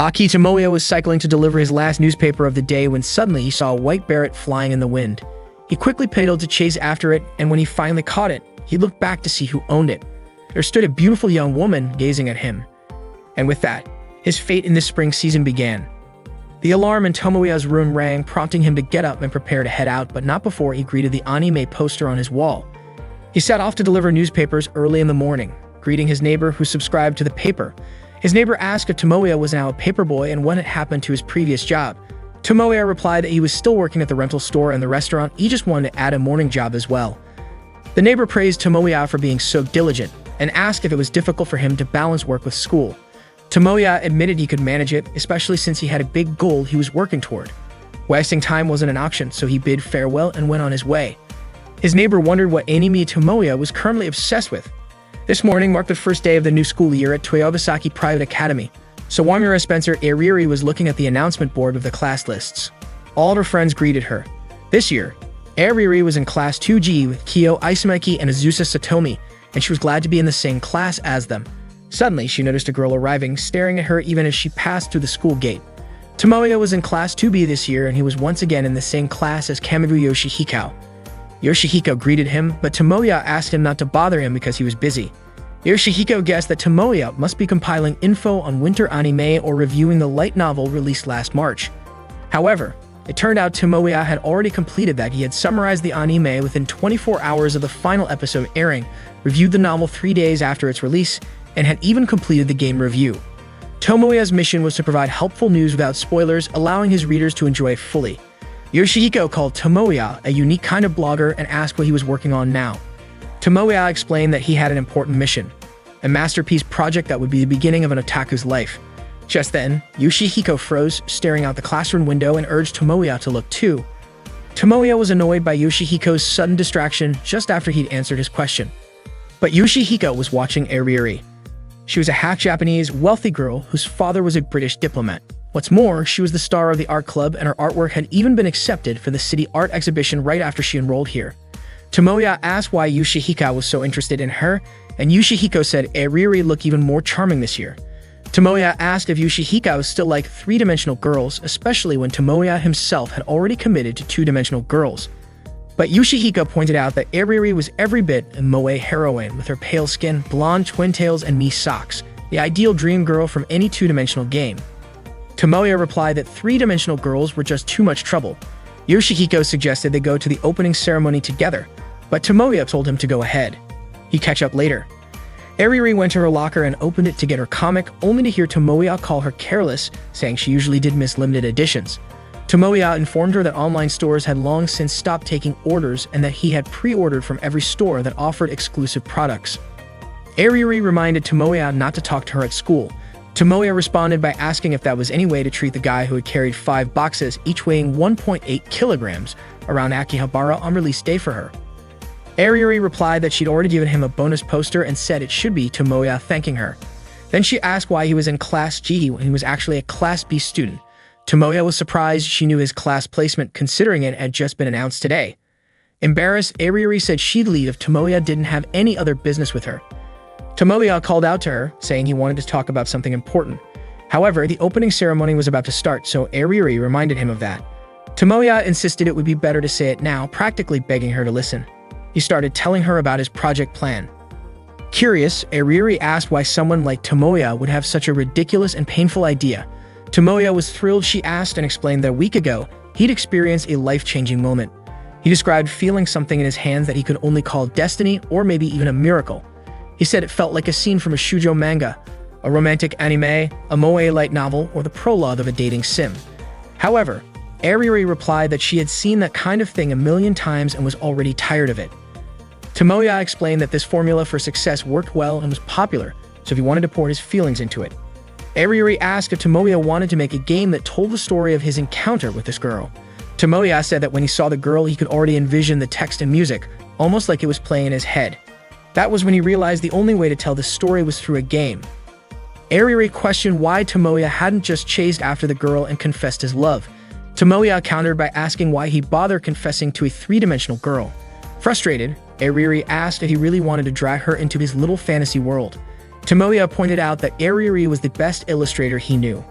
Aki Tomoya was cycling to deliver his last newspaper of the day when suddenly he saw a white beret flying in the wind. He quickly pedaled to chase after it, and when he finally caught it, he looked back to see who owned it. There stood a beautiful young woman gazing at him. And with that, his fate in this spring season began. The alarm in Tomoya's room rang, prompting him to get up and prepare to head out, but not before he greeted the anime poster on his wall. He set off to deliver newspapers early in the morning, greeting his neighbor who subscribed to the paper. His neighbor asked if Tomoya was now a paperboy and what had happened to his previous job. Tomoya replied that he was still working at the rental store and the restaurant, he just wanted to add a morning job as well. The neighbor praised Tomoya for being so diligent and asked if it was difficult for him to balance work with school. Tomoya admitted he could manage it, especially since he had a big goal he was working toward. Wasting time wasn't an option, so he bid farewell and went on his way. His neighbor wondered what anime Tomoya was currently obsessed with. This morning marked the first day of the new school year at Toyobasaki Private Academy. Sawamura Spencer Ariri was looking at the announcement board of the class lists. All her friends greeted her. This year, Ariri was in Class 2G with Kyo Isumaki and Azusa Satomi, and she was glad to be in the same class as them. Suddenly, she noticed a girl arriving, staring at her even as she passed through the school gate. Tomoya was in Class 2B this year, and he was once again in the same class as Kamibu Yoshihiko. Yoshihiko greeted him, but Tomoya asked him not to bother him because he was busy. Yoshihiko guessed that Tomoya must be compiling info on winter anime or reviewing the light novel released last March. However, it turned out Tomoya had already completed that. He had summarized the anime within 24 hours of the final episode airing, reviewed the novel 3 days after its release, and had even completed the game review. Tomoya's mission was to provide helpful news without spoilers, allowing his readers to enjoy it fully. Yoshihiko called Tomoya a unique kind of blogger and asked what he was working on now. Tomoya explained that he had an important mission, a masterpiece project that would be the beginning of an otaku's life. Just then, Yoshihiko froze, staring out the classroom window and urged Tomoya to look too. Tomoya was annoyed by Yoshihiko's sudden distraction just after he'd answered his question. But Yoshihiko was watching Ariri. She was a half-Japanese, wealthy girl whose father was a British diplomat. What's more, she was the star of the art club, and her artwork had even been accepted for the city art exhibition right after she enrolled here. Tomoya asked why Yoshihiko was so interested in her, and Yoshihiko said Ariri looked even more charming this year. Tomoya asked if Yoshihiko still liked three-dimensional girls, especially when Tomoya himself had already committed to two-dimensional girls. But Yoshihiko pointed out that Ariri was every bit a moe heroine with her pale skin, blonde twin tails, and knee socks, the ideal dream girl from any two-dimensional game. Tomoya replied that three-dimensional girls were just too much trouble. Yoshihiko suggested they go to the opening ceremony together, but Tomoya told him to go ahead. He'd catch up later. Ariri went to her locker and opened it to get her comic, only to hear Tomoya call her careless, saying she usually did miss limited editions. Tomoya informed her that online stores had long since stopped taking orders and that he had pre-ordered from every store that offered exclusive products. Ariri reminded Tomoya not to talk to her at school. Tomoya responded by asking if that was any way to treat the guy who had carried 5 boxes, each weighing 1.8 kilograms, around Akihabara on release day for her. Ariri replied that she'd already given him a bonus poster and said it should be Tomoya thanking her. Then she asked why he was in Class G when he was actually a Class B student. Tomoya was surprised she knew his class placement, considering it had just been announced today. Embarrassed, Ariri said she'd leave if Tomoya didn't have any other business with her. Tomoya called out to her, saying he wanted to talk about something important. However, the opening ceremony was about to start, so Ariri reminded him of that. Tomoya insisted it would be better to say it now, practically begging her to listen. He started telling her about his project plan. Curious, Ariri asked why someone like Tomoya would have such a ridiculous and painful idea. Tomoya was thrilled. She asked and explained that a week ago, he'd experienced a life-changing moment. He described feeling something in his hands that he could only call destiny or maybe even a miracle. He said it felt like a scene from a shoujo manga, a romantic anime, a moe light novel, or the prologue of a dating sim. However, Ariri replied that she had seen that kind of thing a million times and was already tired of it. Tomoya explained that this formula for success worked well and was popular, so he wanted to pour his feelings into it. Ariri asked if Tomoya wanted to make a game that told the story of his encounter with this girl. Tomoya said that when he saw the girl, he could already envision the text and music, almost like it was playing in his head. That was when he realized the only way to tell the story was through a game. Ariri questioned why Tomoya hadn't just chased after the girl and confessed his love. Tomoya countered by asking why he bothered confessing to a three-dimensional girl. Frustrated, Ariri asked if he really wanted to drag her into his little fantasy world. Tomoya pointed out that Ariri was the best illustrator he knew.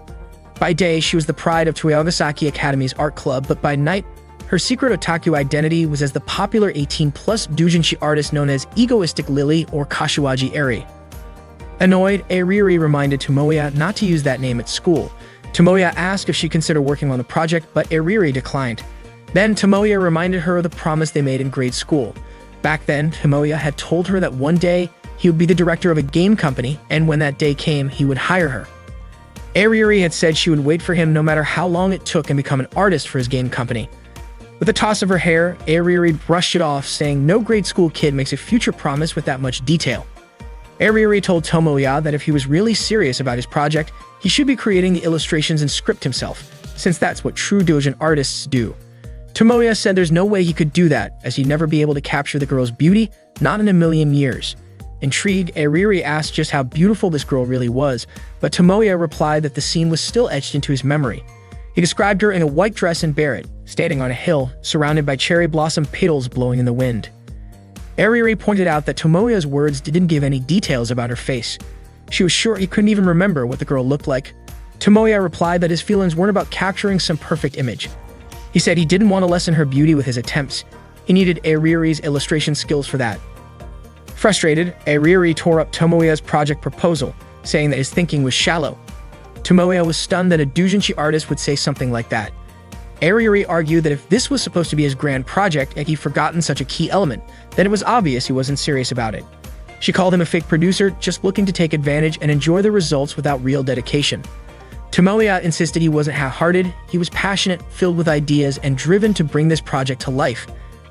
By day, she was the pride of Toyogasaki Academy's art club, but by night, her secret otaku identity was as the popular 18-plus doujinshi artist known as Egoistic Lily or Kashiwaji Eri. Annoyed, Ariri reminded Tomoya not to use that name at school. Tomoya asked if she considered working on the project, but Ariri declined. Then Tomoya reminded her of the promise they made in grade school. Back then, Tomoya had told her that one day he would be the director of a game company, and when that day came, he would hire her. Ariri had said she would wait for him no matter how long it took and become an artist for his game company. With a toss of her hair, Ariri brushed it off, saying no grade school kid makes a future promise with that much detail. Ariri told Tomoya that if he was really serious about his project, he should be creating the illustrations and script himself, since that's what true doujin artists do. Tomoya said there's no way he could do that, as he'd never be able to capture the girl's beauty, not in a million years. Intrigued, Ariri asked just how beautiful this girl really was, but Tomoya replied that the scene was still etched into his memory. He described her in a white dress and beret, standing on a hill, surrounded by cherry blossom petals blowing in the wind. Ariri pointed out that Tomoya's words didn't give any details about her face. She was sure he couldn't even remember what the girl looked like. Tomoya replied that his feelings weren't about capturing some perfect image. He said he didn't want to lessen her beauty with his attempts. He needed Ariri's illustration skills for that. Frustrated, Ariri tore up Tomoya's project proposal, saying that his thinking was shallow. Tomoya was stunned that a doujinshi artist would say something like that. Ariri argued that if this was supposed to be his grand project and he'd forgotten such a key element, then it was obvious he wasn't serious about it. She called him a fake producer, just looking to take advantage and enjoy the results without real dedication. Tomoya insisted he wasn't half-hearted, he was passionate, filled with ideas, and driven to bring this project to life.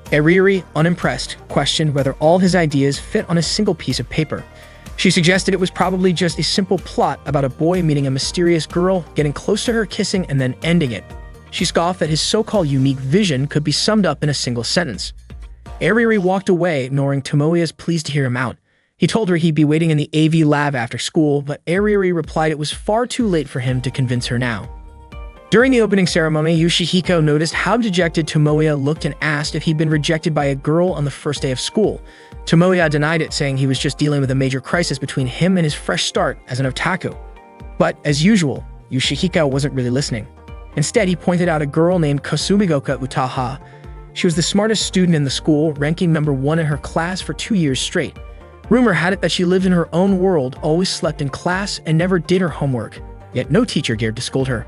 Ariri, unimpressed, questioned whether all his ideas fit on a single piece of paper. She suggested it was probably just a simple plot about a boy meeting a mysterious girl, getting close to her, kissing, and then ending it. She scoffed that his so-called unique vision could be summed up in a single sentence. Ariri walked away, ignoring Tomoya's pleas to hear him out. He told her he'd be waiting in the AV lab after school, but Ariri replied it was far too late for him to convince her now. During the opening ceremony, Yoshihiko noticed how dejected Tomoya looked and asked if he'd been rejected by a girl on the first day of school. Tomoya denied it, saying he was just dealing with a major crisis between him and his fresh start as an otaku. But, as usual, Yoshihiko wasn't really listening. Instead, he pointed out a girl named Kosumigoka Utaha. She was the smartest student in the school, ranking number 1 in her class for 2 years straight. Rumor had it that she lived in her own world, always slept in class, and never did her homework. Yet no teacher dared to scold her.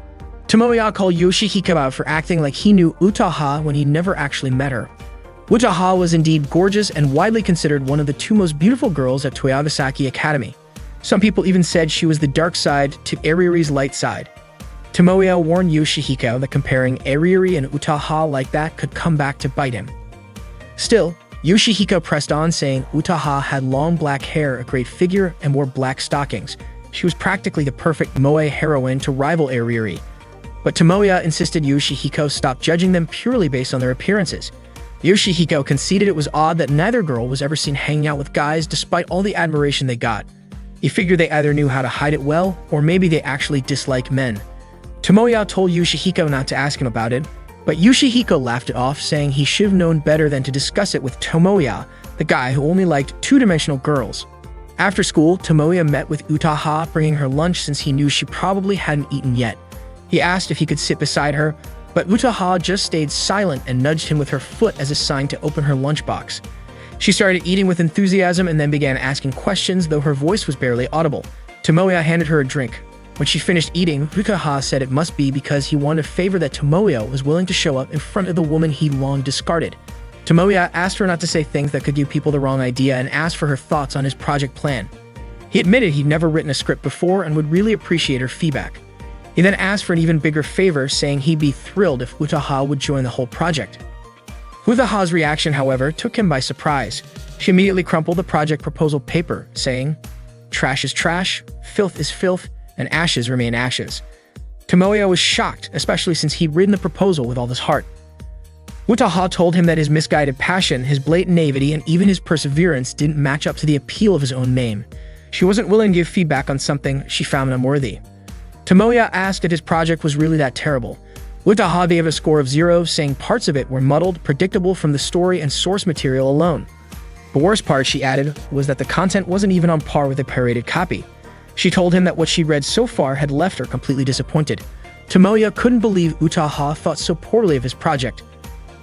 Tomoya called Yoshihiko out for acting like he knew Utaha when he'd never actually met her. Utaha was indeed gorgeous and widely considered one of the 2 most beautiful girls at Toyogasaki Academy. Some people even said she was the dark side to Ariri's light side. Tomoya warned Yoshihiko that comparing Ariri and Utaha like that could come back to bite him. Still, Yoshihiko pressed on, saying Utaha had long black hair, a great figure, and wore black stockings. She was practically the perfect moe heroine to rival Ariri. But Tomoya insisted Yoshihiko stop judging them purely based on their appearances. Yoshihiko conceded it was odd that neither girl was ever seen hanging out with guys despite all the admiration they got. He figured they either knew how to hide it well, or maybe they actually dislike men. Tomoya told Yoshihiko not to ask him about it, but Yoshihiko laughed it off, saying he should have known better than to discuss it with Tomoya, the guy who only liked two-dimensional girls. After school, Tomoya met with Utaha, bringing her lunch since he knew she probably hadn't eaten yet. He asked if he could sit beside her, but Utaha just stayed silent and nudged him with her foot as a sign to open her lunchbox. She started eating with enthusiasm and then began asking questions, though her voice was barely audible. Tomoya handed her a drink. When she finished eating, Utaha said it must be because he wanted a favor that Tomoya was willing to show up in front of the woman he long discarded. Tomoya asked her not to say things that could give people the wrong idea and asked for her thoughts on his project plan. He admitted he'd never written a script before and would really appreciate her feedback. He then asked for an even bigger favor, saying he'd be thrilled if Utaha would join the whole project. Utaha's reaction, however, took him by surprise. She immediately crumpled the project proposal paper, saying, "Trash is trash, filth is filth, and ashes remain ashes." Tomoya was shocked, especially since he'd written the proposal with all his heart. Utaha told him that his misguided passion, his blatant naivety, and even his perseverance didn't match up to the appeal of his own name. She wasn't willing to give feedback on something she found unworthy. Tomoya asked if his project was really that terrible. Utaha gave a score of 0, saying parts of it were muddled, predictable from the story and source material alone. The worst part, she added, was that the content wasn't even on par with a pirated copy. She told him that what she'd read so far had left her completely disappointed. Tomoya couldn't believe Utaha thought so poorly of his project.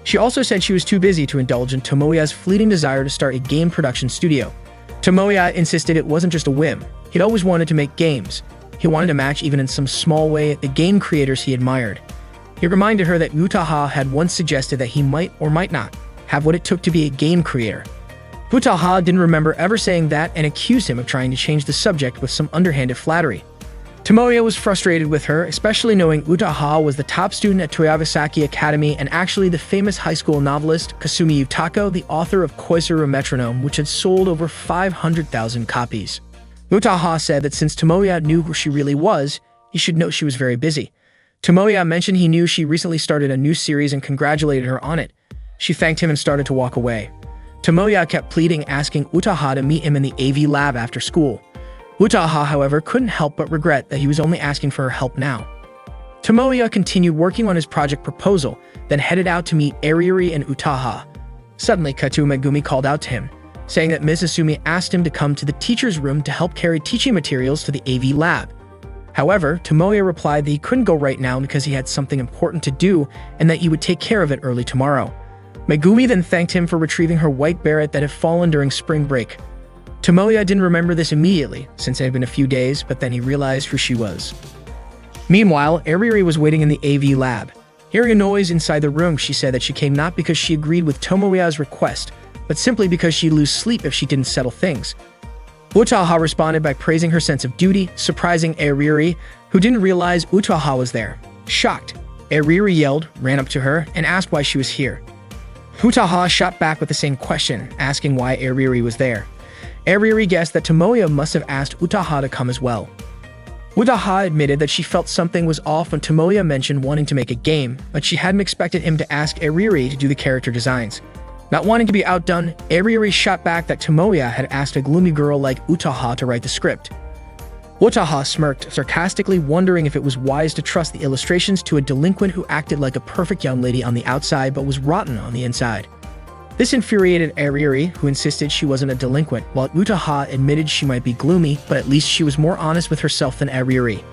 She also said she was too busy to indulge in Tomoya's fleeting desire to start a game production studio. Tomoya insisted it wasn't just a whim. He'd always wanted to make games. He wanted to match, even in some small way, the game creators he admired. He reminded her that Utaha had once suggested that he might or might not have what it took to be a game creator. Utaha didn't remember ever saying that and accused him of trying to change the subject with some underhanded flattery. Tomoya was frustrated with her, especially knowing Utaha was the top student at Toyabasaki Academy and actually the famous high school novelist Kasumi Utako, the author of Koizuru Metronome, which had sold over 500,000 copies. Utaha said that since Tomoya knew who she really was, he should know she was very busy. Tomoya mentioned he knew she recently started a new series and congratulated her on it. She thanked him and started to walk away. Tomoya kept pleading, asking Utaha to meet him in the AV lab after school. Utaha, however, couldn't help but regret that he was only asking for her help now. Tomoya continued working on his project proposal, then headed out to meet Ariuri and Utaha. Suddenly, Kato Megumi called out to him, saying that Ms. Asumi asked him to come to the teacher's room to help carry teaching materials to the AV lab. However, Tomoya replied that he couldn't go right now because he had something important to do and that he would take care of it early tomorrow. Megumi then thanked him for retrieving her white beret that had fallen during spring break. Tomoya didn't remember this immediately, since it had been a few days, but then he realized who she was. Meanwhile, Ariuri was waiting in the AV lab. Hearing a noise inside the room, she said that she came not because she agreed with Tomoya's request, but simply because she'd lose sleep if she didn't settle things. Utaha responded by praising her sense of duty, surprising Ariuri, who didn't realize Utaha was there. Shocked, Ariuri yelled, ran up to her, and asked why she was here. Utaha shot back with the same question, asking why Ariuri was there. Ariuri guessed that Tomoya must have asked Utaha to come as well. Utaha admitted that she felt something was off when Tomoya mentioned wanting to make a game, but she hadn't expected him to ask Ariuri to do the character designs. Not wanting to be outdone, Ariuri shot back that Tomoya had asked a gloomy girl like Utaha to write the script. Utaha smirked, sarcastically wondering if it was wise to trust the illustrations to a delinquent who acted like a perfect young lady on the outside but was rotten on the inside. This infuriated Ariuri, who insisted she wasn't a delinquent, while Utaha admitted she might be gloomy, but at least she was more honest with herself than Ariuri.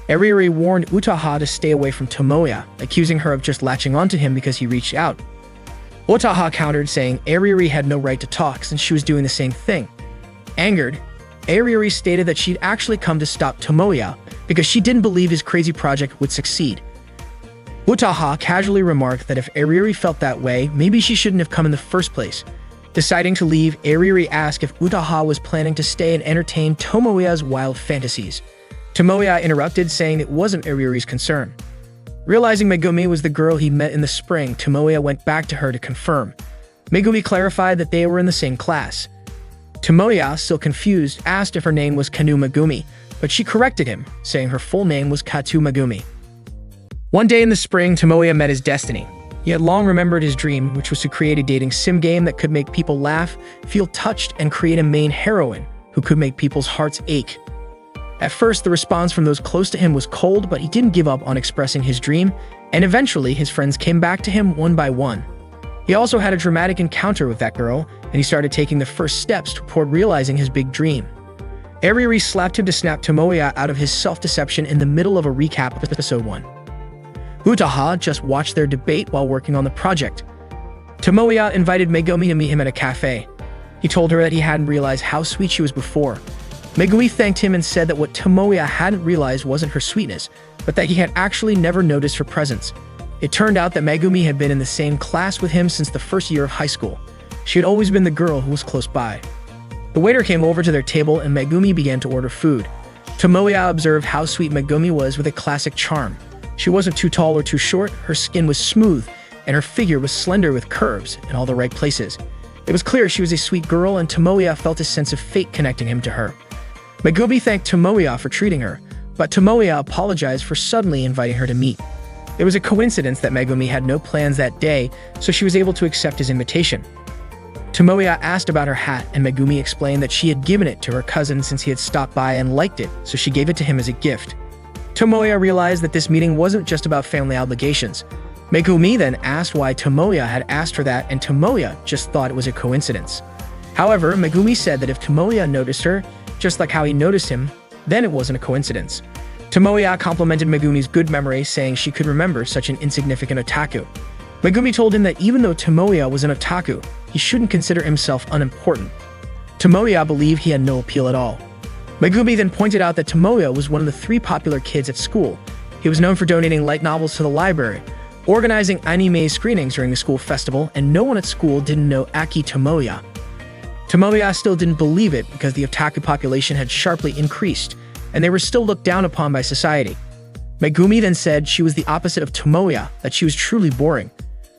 Ariuri warned Utaha to stay away from Tomoya, accusing her of just latching onto him because he reached out. Utaha countered, saying Ariuri had no right to talk since she was doing the same thing. Angered, Ariuri stated that she'd actually come to stop Tomoya because she didn't believe his crazy project would succeed. Utaha casually remarked that if Ariuri felt that way, maybe she shouldn't have come in the first place. Deciding to leave, Ariuri asked if Utaha was planning to stay and entertain Tomoya's wild fantasies. Tomoya interrupted, saying it wasn't Ariuri's concern. Realizing Megumi was the girl he met in the spring, Tomoya went back to her to confirm. Megumi clarified that they were in the same class. Tomoya, still confused, asked if her name was Kanu Megumi, but she corrected him, saying her full name was Kato Megumi. One day in the spring, Tomoya met his destiny. He had long remembered his dream, which was to create a dating sim game that could make people laugh, feel touched, and create a main heroine who could make people's hearts ache. At first, the response from those close to him was cold, but he didn't give up on expressing his dream, and eventually his friends came back to him one by one. He also had a dramatic encounter with that girl, and he started taking the first steps toward realizing his big dream. Ariuri slapped him to snap Tomoya out of his self-deception in the middle of a recap of episode 1. Utaha just watched their debate while working on the project. Tomoya invited Megumi to meet him at a cafe. He told her that he hadn't realized how sweet she was before. Megumi thanked him and said that what Tomoya hadn't realized wasn't her sweetness, but that he had actually never noticed her presence. It turned out that Megumi had been in the same class with him since the first year of high school. She had always been the girl who was close by. The waiter came over to their table and Megumi began to order food. Tomoya observed how sweet Megumi was with a classic charm. She wasn't too tall or too short, her skin was smooth, and her figure was slender with curves in all the right places. It was clear she was a sweet girl, and Tomoya felt a sense of fate connecting him to her. Megumi thanked Tomoya for treating her, but Tomoya apologized for suddenly inviting her to meet. It was a coincidence that Megumi had no plans that day, so she was able to accept his invitation. Tomoya asked about her hat, and Megumi explained that she had given it to her cousin since he had stopped by and liked it, so she gave it to him as a gift. Tomoya realized that this meeting wasn't just about family obligations. Megumi then asked why Tomoya had asked her that, and Tomoya just thought it was a coincidence. However, Megumi said that if Tomoya noticed her, just like how he noticed him, then it wasn't a coincidence. Tomoya complimented Megumi's good memory, saying she could remember such an insignificant otaku. Megumi told him that even though Tomoya was an otaku, he shouldn't consider himself unimportant. Tomoya believed he had no appeal at all. Megumi then pointed out that Tomoya was one of the 3 popular kids at school. He was known for donating light novels to the library, organizing anime screenings during the school festival, and no one at school didn't know Aki Tomoya. Tomoya still didn't believe it because the otaku population had sharply increased, and they were still looked down upon by society. Megumi then said she was the opposite of Tomoya, that she was truly boring.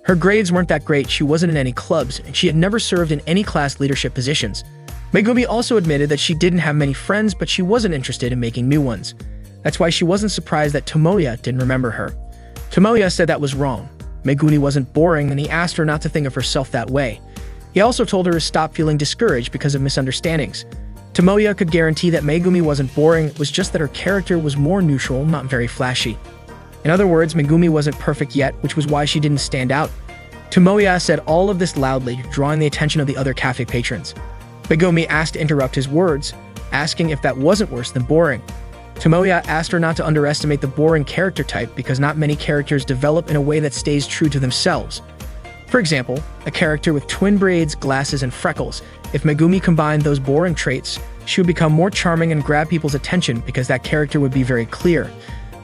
Her grades weren't that great, she wasn't in any clubs, and she had never served in any class leadership positions. Megumi also admitted that she didn't have many friends, but she wasn't interested in making new ones. That's why she wasn't surprised that Tomoya didn't remember her. Tomoya said that was wrong. Megumi wasn't boring, and he asked her not to think of herself that way. He also told her to stop feeling discouraged because of misunderstandings. Tomoya could guarantee that Megumi wasn't boring, it was just that her character was more neutral, not very flashy. In other words, Megumi wasn't perfect yet, which was why she didn't stand out. Tomoya said all of this loudly, drawing the attention of the other cafe patrons. Megumi asked to interrupt his words, asking if that wasn't worse than boring. Tomoya asked her not to underestimate the boring character type because not many characters develop in a way that stays true to themselves. For example, a character with twin braids, glasses, and freckles. If Megumi combined those boring traits, she would become more charming and grab people's attention because that character would be very clear.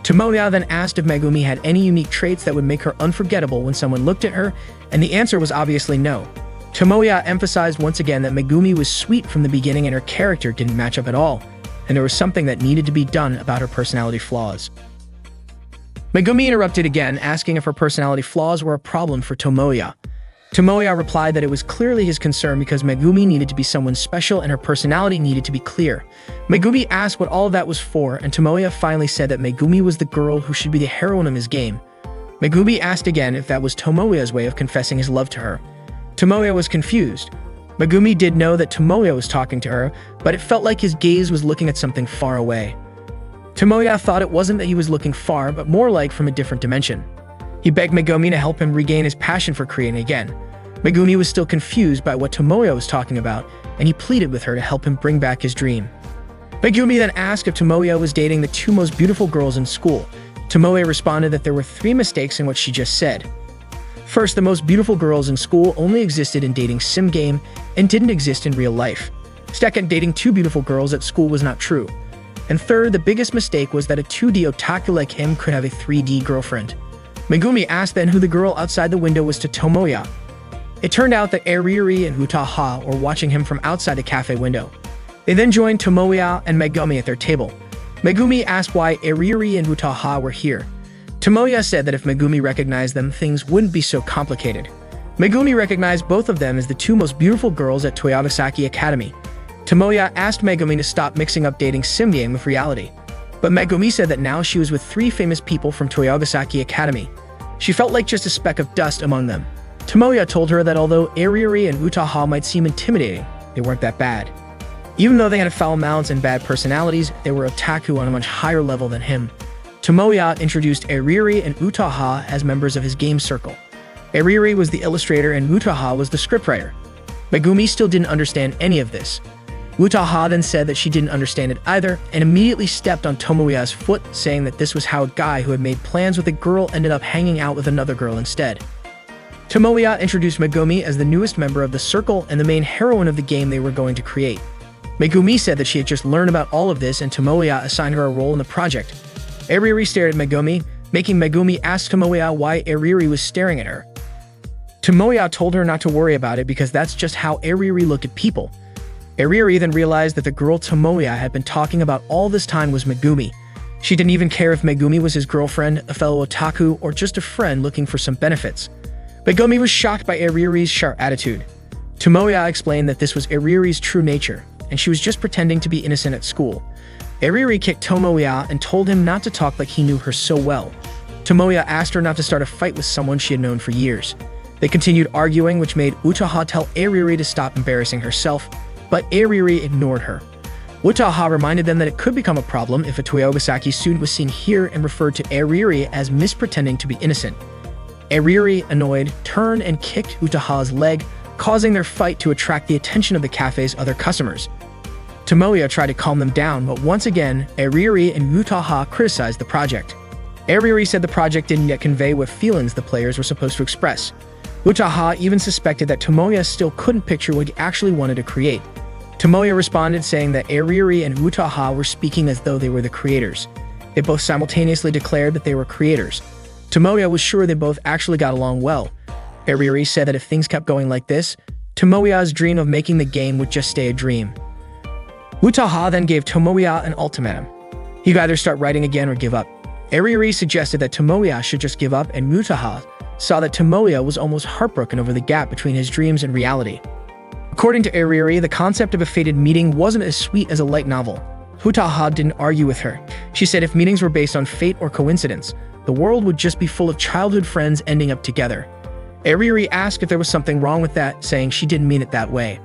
Tomoya then asked if Megumi had any unique traits that would make her unforgettable when someone looked at her, and the answer was obviously no. Tomoya emphasized once again that Megumi was sweet from the beginning and her character didn't match up at all, and there was something that needed to be done about her personality flaws. Megumi interrupted again, asking if her personality flaws were a problem for Tomoya. Tomoya replied that it was clearly his concern because Megumi needed to be someone special and her personality needed to be clear. Megumi asked what all of that was for, and Tomoya finally said that Megumi was the girl who should be the heroine of his game. Megumi asked again if that was Tomoya's way of confessing his love to her. Tomoya was confused. Megumi did know that Tomoya was talking to her, but it felt like his gaze was looking at something far away. Tomoya thought it wasn't that he was looking far, but more like from a different dimension. He begged Megumi to help him regain his passion for creating again. Megumi was still confused by what Tomoya was talking about, and he pleaded with her to help him bring back his dream. Megumi then asked if Tomoya was dating the 2 most beautiful girls in school. Tomoya responded that there were 3 mistakes in what she just said. First, the most beautiful girls in school only existed in dating sim game and didn't exist in real life. Second, dating 2 beautiful girls at school was not true. And third, the biggest mistake was that a 2D otaku like him could have a 3D girlfriend. Megumi asked then who the girl outside the window was to Tomoya. It turned out that Eriri and Utaha were watching him from outside the cafe window. They then joined Tomoya and Megumi at their table. Megumi asked why Eriri and Utaha were here. Tomoya said that if Megumi recognized them, things wouldn't be so complicated. Megumi recognized both of them as the 2 most beautiful girls at Toyogasaki Academy. Tomoya asked Megumi to stop mixing up dating sim game with reality. But Megumi said that now she was with 3 famous people from Toyogasaki Academy. She felt like just a speck of dust among them. Tomoya told her that although Eriri and Utaha might seem intimidating, they weren't that bad. Even though they had foul mouths and bad personalities, they were otaku on a much higher level than him. Tomoya introduced Eriri and Utaha as members of his game circle. Eriri was the illustrator and Utaha was the scriptwriter. Megumi still didn't understand any of this. Utaha then said that she didn't understand it either and immediately stepped on Tomoya's foot, saying that this was how a guy who had made plans with a girl ended up hanging out with another girl instead. Tomoya introduced Megumi as the newest member of the circle and the main heroine of the game they were going to create. Megumi said that she had just learned about all of this and Tomoya assigned her a role in the project. Eriri stared at Megumi, making Megumi ask Tomoya why Eriri was staring at her. Tomoya told her not to worry about it because that's just how Eriri looked at people. Eriri then realized that the girl Tomoya had been talking about all this time was Megumi. She didn't even care if Megumi was his girlfriend, a fellow otaku, or just a friend looking for some benefits. Megumi was shocked by Eriri's sharp attitude. Tomoya explained that this was Eriri's true nature, and she was just pretending to be innocent at school. Eriri kicked Tomoya and told him not to talk like he knew her so well. Tomoya asked her not to start a fight with someone she had known for years. They continued arguing, which made Utaha tell Eriri to stop embarrassing herself, but Eriri ignored her. Utaha reminded them that it could become a problem if a Toyogasaki student was seen here and referred to Eriri as mispretending to be innocent. Eriri, annoyed, turned and kicked Utaha's leg, causing their fight to attract the attention of the cafe's other customers. Tomoya tried to calm them down, but once again, Aririri and Utaha criticized the project. Aririri said the project didn't yet convey what feelings the players were supposed to express. Utaha even suspected that Tomoya still couldn't picture what he actually wanted to create. Tomoya responded saying that Aririri and Utaha were speaking as though they were the creators. They both simultaneously declared that they were creators. Tomoya was sure they both actually got along well. Aririri said that if things kept going like this, Tomoya's dream of making the game would just stay a dream. Utaha then gave Tomoya an ultimatum. He could either start writing again or give up. Aririri suggested that Tomoya should just give up, and Utaha saw that Tomoya was almost heartbroken over the gap between his dreams and reality. According to Aririri, the concept of a fated meeting wasn't as sweet as a light novel. Utaha didn't argue with her. She said if meetings were based on fate or coincidence, the world would just be full of childhood friends ending up together. Aririri asked if there was something wrong with that, saying she didn't mean it that way.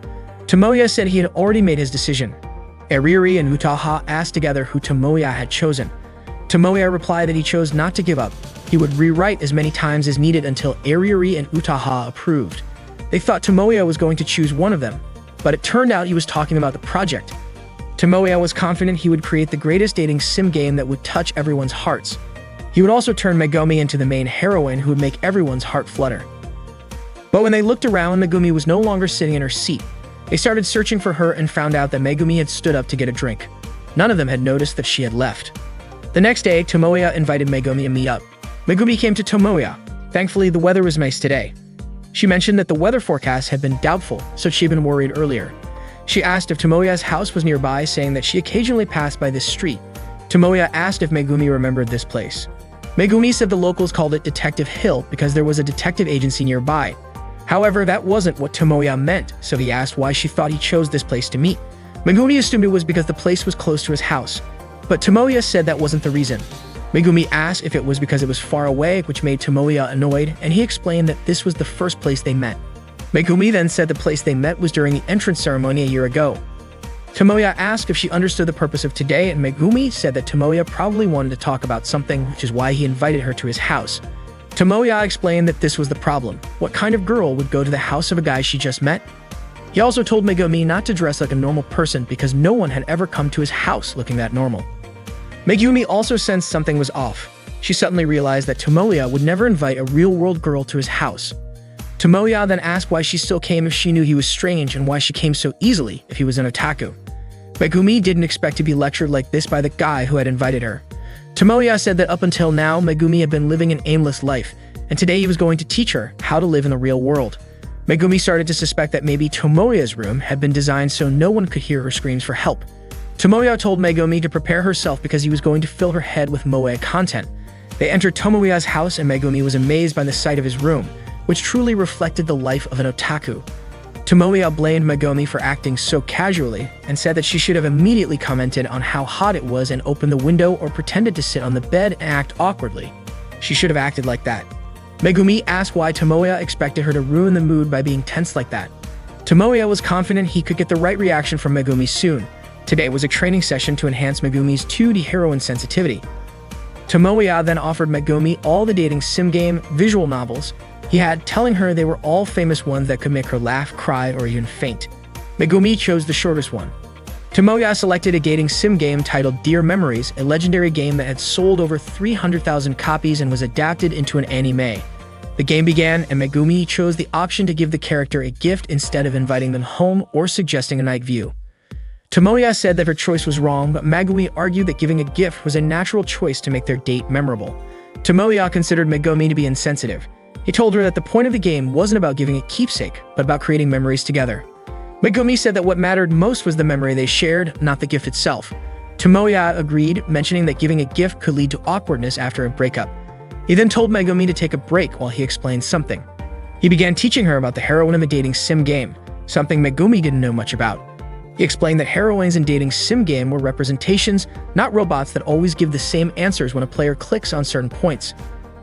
Tomoya said he had already made his decision. Aririri and Utaha asked together who Tomoya had chosen. Tomoya replied that he chose not to give up. He would rewrite as many times as needed until Aririri and Utaha approved. They thought Tomoya was going to choose one of them, but it turned out he was talking about the project. Tomoya was confident he would create the greatest dating sim game that would touch everyone's hearts. He would also turn Megumi into the main heroine who would make everyone's heart flutter. But when they looked around, Megumi was no longer sitting in her seat. They started searching for her and found out that Megumi had stood up to get a drink. None of them had noticed that she had left. The next day, Tomoya invited Megumi to meet up. Megumi came to Tomoya. Thankfully, the weather was nice today. She mentioned that the weather forecast had been doubtful, so she'd been worried earlier. She asked if Tomoya's house was nearby, saying that she occasionally passed by this street. Tomoya asked if Megumi remembered this place. Megumi said the locals called it Detective Hill because there was a detective agency nearby. However, that wasn't what Tomoya meant, so he asked why she thought he chose this place to meet. Megumi assumed it was because the place was close to his house, but Tomoya said that wasn't the reason. Megumi asked if it was because it was far away, which made Tomoya annoyed, and he explained that this was the first place they met. Megumi then said the place they met was during the entrance ceremony a year ago. Tomoya asked if she understood the purpose of today, and Megumi said that Tomoya probably wanted to talk about something, which is why he invited her to his house. Tomoya explained that this was the problem. What kind of girl would go to the house of a guy she just met? He also told Megumi not to dress like a normal person because no one had ever come to his house looking that normal. Megumi also sensed something was off. She suddenly realized that Tomoya would never invite a real-world girl to his house. Tomoya then asked why she still came if she knew he was strange and why she came so easily if he was an otaku. Megumi didn't expect to be lectured like this by the guy who had invited her. Tomoya said that up until now, Megumi had been living an aimless life, and today he was going to teach her how to live in the real world. Megumi started to suspect that maybe Tomoya's room had been designed so no one could hear her screams for help. Tomoya told Megumi to prepare herself because he was going to fill her head with moe content. They entered Tomoya's house and Megumi was amazed by the sight of his room, which truly reflected the life of an otaku. Tomoya blamed Megumi for acting so casually and said that she should have immediately commented on how hot it was and opened the window or pretended to sit on the bed and act awkwardly. She should have acted like that. Megumi asked why Tomoya expected her to ruin the mood by being tense like that. Tomoya was confident he could get the right reaction from Megumi soon. Today was a training session to enhance Megumi's 2D heroine sensitivity. Tomoya then offered Megumi all the dating sim game visual novels he had, telling her they were all famous ones that could make her laugh, cry, or even faint. Megumi chose the shortest one. Tomoya selected a dating sim game titled Dear Memories, a legendary game that had sold over 300,000 copies and was adapted into an anime. The game began, and Megumi chose the option to give the character a gift instead of inviting them home or suggesting a night view. Tomoya said that her choice was wrong, but Megumi argued that giving a gift was a natural choice to make their date memorable. Tomoya considered Megumi to be insensitive. He told her that the point of the game wasn't about giving a keepsake, but about creating memories together. Megumi said that what mattered most was the memory they shared, not the gift itself. Tomoya agreed, mentioning that giving a gift could lead to awkwardness after a breakup. He then told Megumi to take a break while he explained something. He began teaching her about the heroine of a dating sim game, something Megumi didn't know much about. He explained that heroines in dating sim game were representations, not robots that always give the same answers when a player clicks on certain points.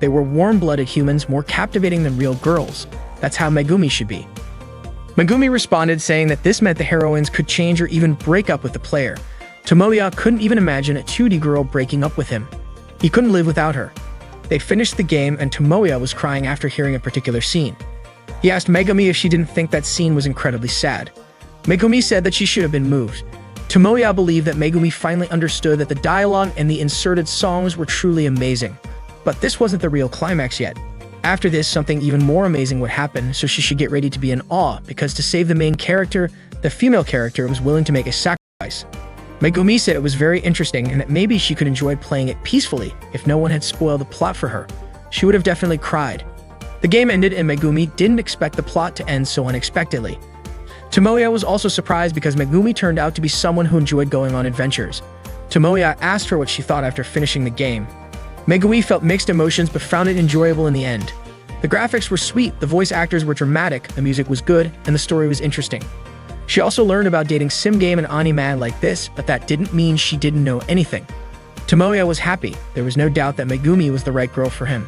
They were warm-blooded humans, more captivating than real girls. That's how Megumi should be. Megumi responded, saying that this meant the heroines could change or even break up with the player. Tomoya couldn't even imagine a 2D girl breaking up with him. He couldn't live without her. They finished the game and Tomoya was crying after hearing a particular scene. He asked Megumi if she didn't think that scene was incredibly sad. Megumi said that she should have been moved. Tomoya believed that Megumi finally understood that the dialogue and the inserted songs were truly amazing. But this wasn't the real climax yet. After this, something even more amazing would happen, so she should get ready to be in awe, because to save the main character, the female character was willing to make a sacrifice. Megumi said it was very interesting and that maybe she could enjoy playing it peacefully if no one had spoiled the plot for her. She would have definitely cried. The game ended and Megumi didn't expect the plot to end so unexpectedly. Tomoya was also surprised because Megumi turned out to be someone who enjoyed going on adventures. Tomoya asked her what she thought after finishing the game. Megumi felt mixed emotions but found it enjoyable in the end. The graphics were sweet, the voice actors were dramatic, the music was good, and the story was interesting. She also learned about dating sim game and anime like this, but that didn't mean she didn't know anything. Tomoya was happy. There was no doubt that Megumi was the right girl for him.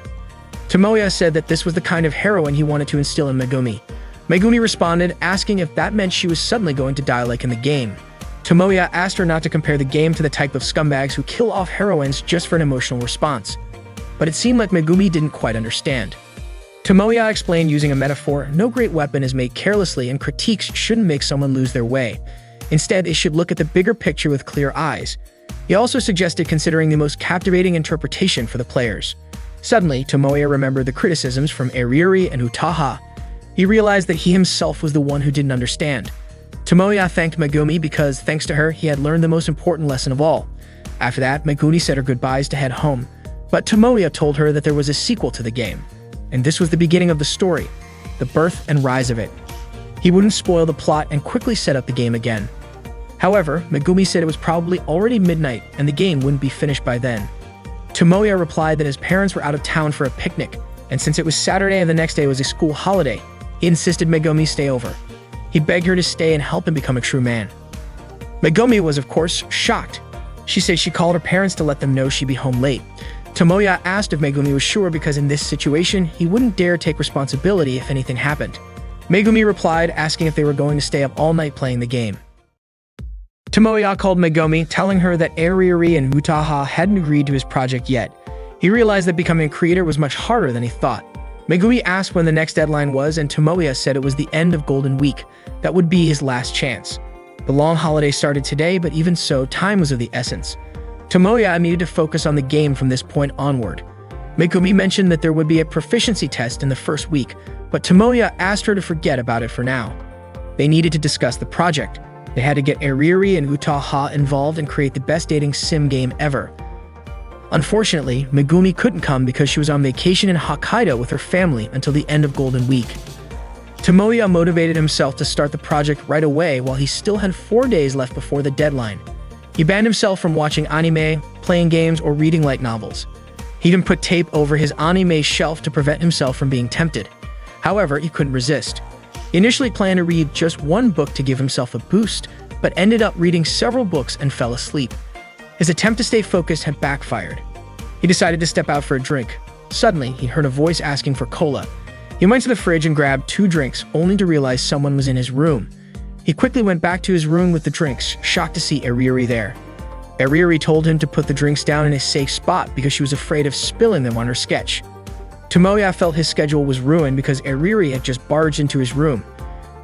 Tomoya said that this was the kind of heroine he wanted to instill in Megumi. Megumi responded, asking if that meant she was suddenly going to die like in the game. Tomoya asked her not to compare the game to the type of scumbags who kill off heroines just for an emotional response. But it seemed like Megumi didn't quite understand. Tomoya explained using a metaphor, no great weapon is made carelessly and critiques shouldn't make someone lose their way. Instead, they should look at the bigger picture with clear eyes. He also suggested considering the most captivating interpretation for the players. Suddenly, Tomoya remembered the criticisms from Eriri and Utaha. He realized that he himself was the one who didn't understand. Tomoya thanked Megumi because, thanks to her, he had learned the most important lesson of all. After that, Megumi said her goodbyes to head home. But Tomoya told her that there was a sequel to the game. And this was the beginning of the story, the birth and rise of it. He wouldn't spoil the plot and quickly set up the game again. However, Megumi said it was probably already midnight and the game wouldn't be finished by then. Tomoya replied that his parents were out of town for a picnic, and since it was Saturday and the next day was a school holiday, he insisted Megumi stay over. He begged her to stay and help him become a true man. Megumi was, of course, shocked. She said she called her parents to let them know she'd be home late. Tomoya asked if Megumi was sure because in this situation, he wouldn't dare take responsibility if anything happened. Megumi replied, asking if they were going to stay up all night playing the game. Tomoya called Megumi, telling her that Eriri and Utaha hadn't agreed to his project yet. He realized that becoming a creator was much harder than he thought. Megumi asked when the next deadline was, and Tomoya said it was the end of Golden Week. That would be his last chance. The long holiday started today, but even so, time was of the essence. Tomoya needed to focus on the game from this point onward. Megumi mentioned that there would be a proficiency test in the first week, but Tomoya asked her to forget about it for now. They needed to discuss the project. They had to get Eriri and Utaha involved and create the best dating sim game ever. Unfortunately, Megumi couldn't come because she was on vacation in Hokkaido with her family until the end of Golden Week. Tomoya motivated himself to start the project right away while he still had 4 days left before the deadline. He banned himself from watching anime, playing games, or reading light novels. He even put tape over his anime shelf to prevent himself from being tempted. However, he couldn't resist. He initially planned to read just one book to give himself a boost, but ended up reading several books and fell asleep. His attempt to stay focused had backfired. He decided to step out for a drink. Suddenly, he heard a voice asking for cola. He went to the fridge and grabbed 2 drinks, only to realize someone was in his room. He quickly went back to his room with the drinks, shocked to see Eriri there. Eriri told him to put the drinks down in a safe spot because she was afraid of spilling them on her sketch. Tomoya felt his schedule was ruined because Eriri had just barged into his room.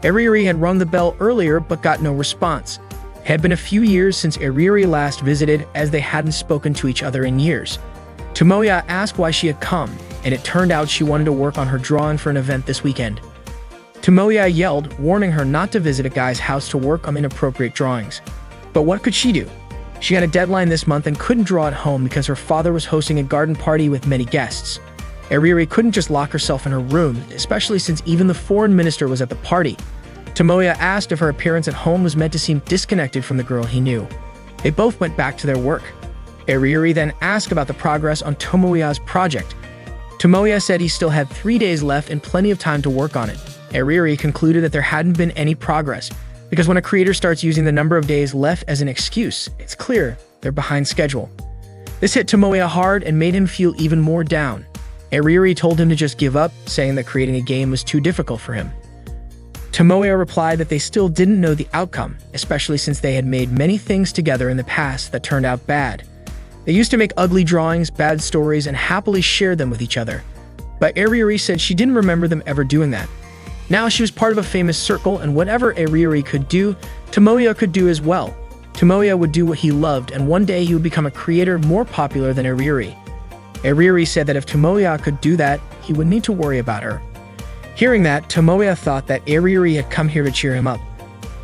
Eriri had rung the bell earlier but got no response. It had been a few years since Eriri last visited, as they hadn't spoken to each other in years. Tomoya asked why she had come, and it turned out she wanted to work on her drawing for an event this weekend. Tomoya yelled, warning her not to visit a guy's house to work on inappropriate drawings. But what could she do? She had a deadline this month and couldn't draw at home because her father was hosting a garden party with many guests. Eriri couldn't just lock herself in her room, especially since even the foreign minister was at the party. Tomoya asked if her appearance at home was meant to seem disconnected from the girl he knew. They both went back to their work. Eriri then asked about the progress on Tomoya's project. Tomoya said he still had 3 days left and plenty of time to work on it. Eriri concluded that there hadn't been any progress, because when a creator starts using the number of days left as an excuse, it's clear they're behind schedule. This hit Tomoya hard and made him feel even more down. Eriri told him to just give up, saying that creating a game was too difficult for him. Tomoya replied that they still didn't know the outcome, especially since they had made many things together in the past that turned out bad. They used to make ugly drawings, bad stories, and happily shared them with each other. But Eriri said she didn't remember them ever doing that. Now she was part of a famous circle, and whatever Eriri could do, Tomoya could do as well. Tomoya would do what he loved, and one day he would become a creator more popular than Iriri. Iriri said that if Tomoya could do that, he wouldn't need to worry about her. Hearing that, Tomoya thought that Iriri had come here to cheer him up.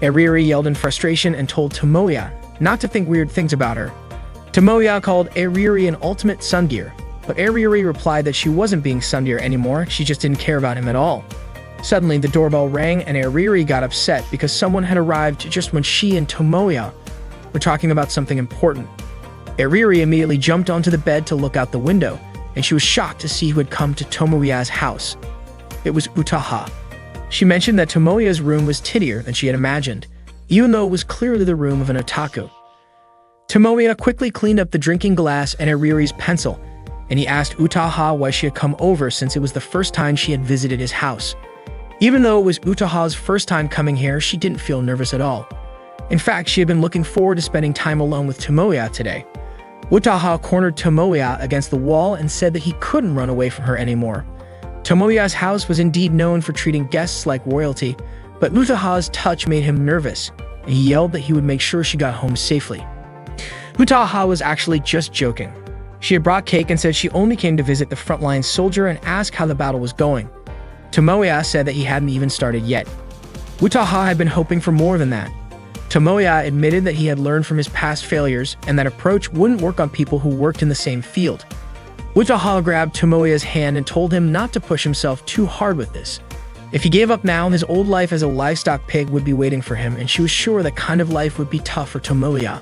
Iriri yelled in frustration and told Tomoya not to think weird things about her. Tomoya called Iriri an ultimate sundeer, but Iriri replied that she wasn't being sundeer anymore, she just didn't care about him at all. Suddenly, the doorbell rang and Iriri got upset because someone had arrived just when she and Tomoya were talking about something important. Iriri immediately jumped onto the bed to look out the window, and she was shocked to see who had come to Tomoya's house. It was Utaha. She mentioned that Tomoya's room was tittier than she had imagined, even though it was clearly the room of an otaku. Tomoya quickly cleaned up the drinking glass and Iriri's pencil, and he asked Utaha why she had come over since it was the first time she had visited his house. Even though it was Utaha's first time coming here, she didn't feel nervous at all. In fact, she had been looking forward to spending time alone with Tomoya today. Utaha cornered Tomoya against the wall and said that he couldn't run away from her anymore. Tomoya's house was indeed known for treating guests like royalty, but Utaha's touch made him nervous, and he yelled that he would make sure she got home safely. Utaha was actually just joking. She had brought cake and said she only came to visit the frontline soldier and ask how the battle was going. Tomoya said that he hadn't even started yet. Utaha had been hoping for more than that. Tomoya admitted that he had learned from his past failures and that approach wouldn't work on people who worked in the same field. Utaha grabbed Tomoya's hand and told him not to push himself too hard with this. If he gave up now, his old life as a livestock pig would be waiting for him, and she was sure that kind of life would be tough for Tomoya.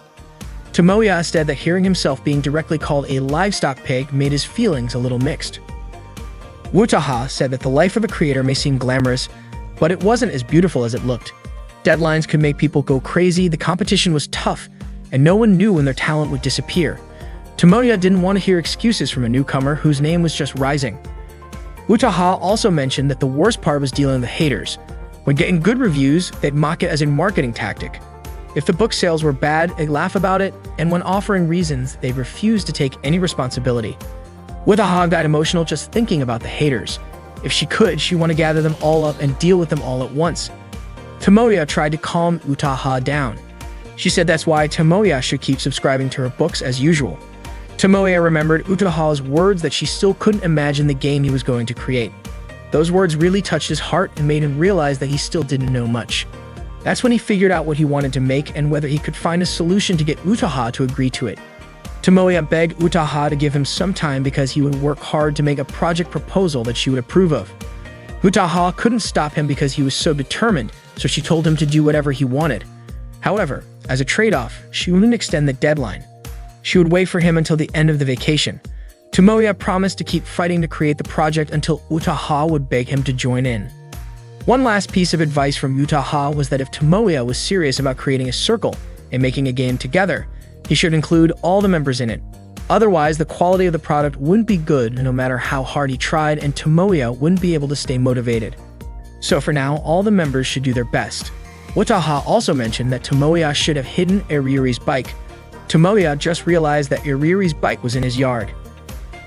Tomoya said that hearing himself being directly called a livestock pig made his feelings a little mixed. Utaha said that the life of a creator may seem glamorous, but it wasn't as beautiful as it looked. Deadlines could make people go crazy, the competition was tough, and no one knew when their talent would disappear. Tomoya didn't want to hear excuses from a newcomer whose name was just rising. Utaha also mentioned that the worst part was dealing with the haters. When getting good reviews, they'd mock it as a marketing tactic. If the book sales were bad, they'd laugh about it, and when offering reasons, they'd refuse to take any responsibility. Utaha got emotional just thinking about the haters. If she could, she wanted to gather them all up and deal with them all at once. Tomoya tried to calm Utaha down. She said that's why Tomoya should keep subscribing to her books as usual. Tomoya remembered Utaha's words that she still couldn't imagine the game he was going to create. Those words really touched his heart and made him realize that he still didn't know much. That's when he figured out what he wanted to make and whether he could find a solution to get Utaha to agree to it. Tomoya begged Utaha to give him some time because he would work hard to make a project proposal that she would approve of. Utaha couldn't stop him because he was so determined, so she told him to do whatever he wanted. However, as a trade-off, she wouldn't extend the deadline. She would wait for him until the end of the vacation. Tomoya promised to keep fighting to create the project until Utaha would beg him to join in. One last piece of advice from Utaha was that if Tomoya was serious about creating a circle and making a game together, he should include all the members in it. Otherwise, the quality of the product wouldn't be good no matter how hard he tried, and Tomoya wouldn't be able to stay motivated. So for now, all the members should do their best. Utaha also mentioned that Tomoya should have hidden Iriri's bike. Tomoya just realized that Iriri's bike was in his yard.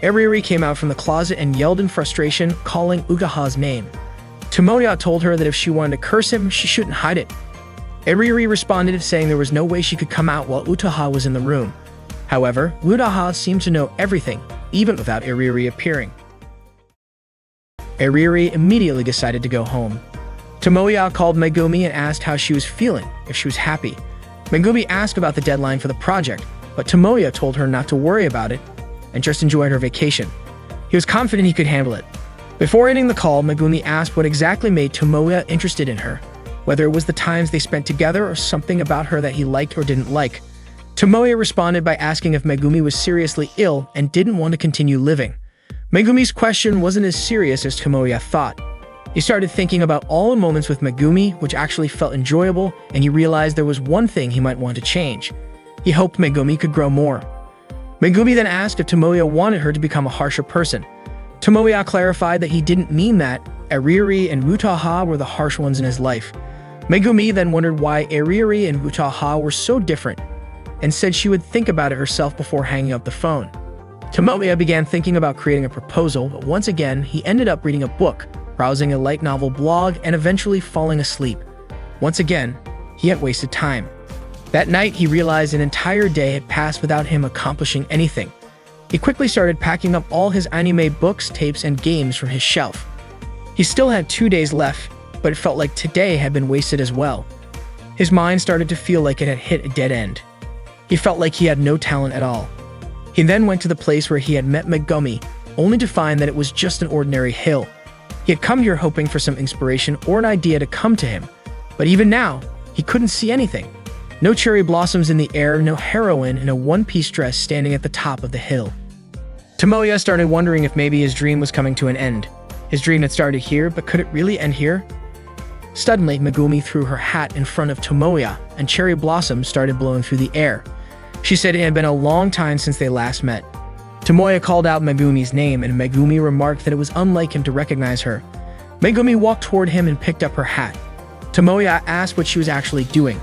Iriri came out from the closet and yelled in frustration, calling Utaha's name. Tomoya told her that if she wanted to curse him, she shouldn't hide it. Iriri responded saying there was no way she could come out while Utaha was in the room. However, Utaha seemed to know everything, even without Iriri appearing. Iriri immediately decided to go home. Tomoya called Megumi and asked how she was feeling, if she was happy. Megumi asked about the deadline for the project, but Tomoya told her not to worry about it and just enjoy her vacation. He was confident he could handle it. Before ending the call, Megumi asked what exactly made Tomoya interested in her, whether it was the times they spent together or something about her that he liked or didn't like. Tomoya responded by asking if Megumi was seriously ill and didn't want to continue living. Megumi's question wasn't as serious as Tomoya thought. He started thinking about all the moments with Megumi, which actually felt enjoyable, and he realized there was one thing he might want to change. He hoped Megumi could grow more. Megumi then asked if Tomoya wanted her to become a harsher person. Tomoya clarified that he didn't mean that. Iriri and Utaha were the harsh ones in his life. Megumi then wondered why Iriri and Utaha were so different, and said she would think about it herself before hanging up the phone. Tomoya began thinking about creating a proposal, but once again, he ended up reading a book, browsing a light novel blog, and eventually falling asleep. Once again, he had wasted time. That night, he realized an entire day had passed without him accomplishing anything. He quickly started packing up all his anime books, tapes, and games from his shelf. He still had 2 days left, but it felt like today had been wasted as well. His mind started to feel like it had hit a dead end. He felt like he had no talent at all. He then went to the place where he had met Megumi, only to find that it was just an ordinary hill. He had come here hoping for some inspiration or an idea to come to him, but even now, he couldn't see anything. No cherry blossoms in the air, no heroine in a one-piece dress standing at the top of the hill. Tomoya started wondering if maybe his dream was coming to an end. His dream had started here, but could it really end here? Suddenly, Megumi threw her hat in front of Tomoya, and cherry blossoms started blowing through the air. She said it had been a long time since they last met. Tomoya called out Megumi's name, and Megumi remarked that it was unlike him to recognize her. Megumi walked toward him and picked up her hat. Tomoya asked what she was actually doing.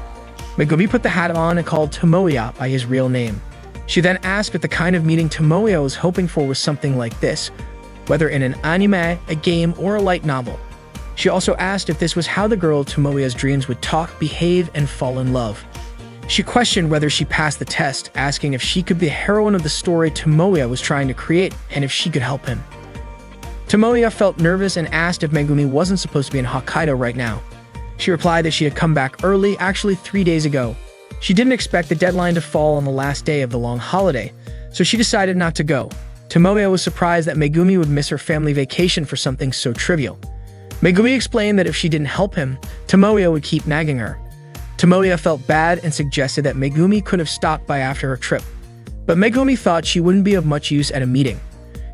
Megumi put the hat on and called Tomoya by his real name. She then asked if the kind of meeting Tomoya was hoping for was something like this, whether in an anime, a game, or a light novel. She also asked if this was how the girl Tomoya's dreams would talk, behave, and fall in love. She questioned whether she passed the test, asking if she could be the heroine of the story Tomoya was trying to create and if she could help him. Tomoya felt nervous and asked if Megumi wasn't supposed to be in Hokkaido right now. She replied that she had come back early, actually 3 days ago. She didn't expect the deadline to fall on the last day of the long holiday, so she decided not to go. Tomoya was surprised that Megumi would miss her family vacation for something so trivial. Megumi explained that if she didn't help him, Tomoya would keep nagging her. Tomoya felt bad and suggested that Megumi could have stopped by after her trip. But Megumi thought she wouldn't be of much use at a meeting.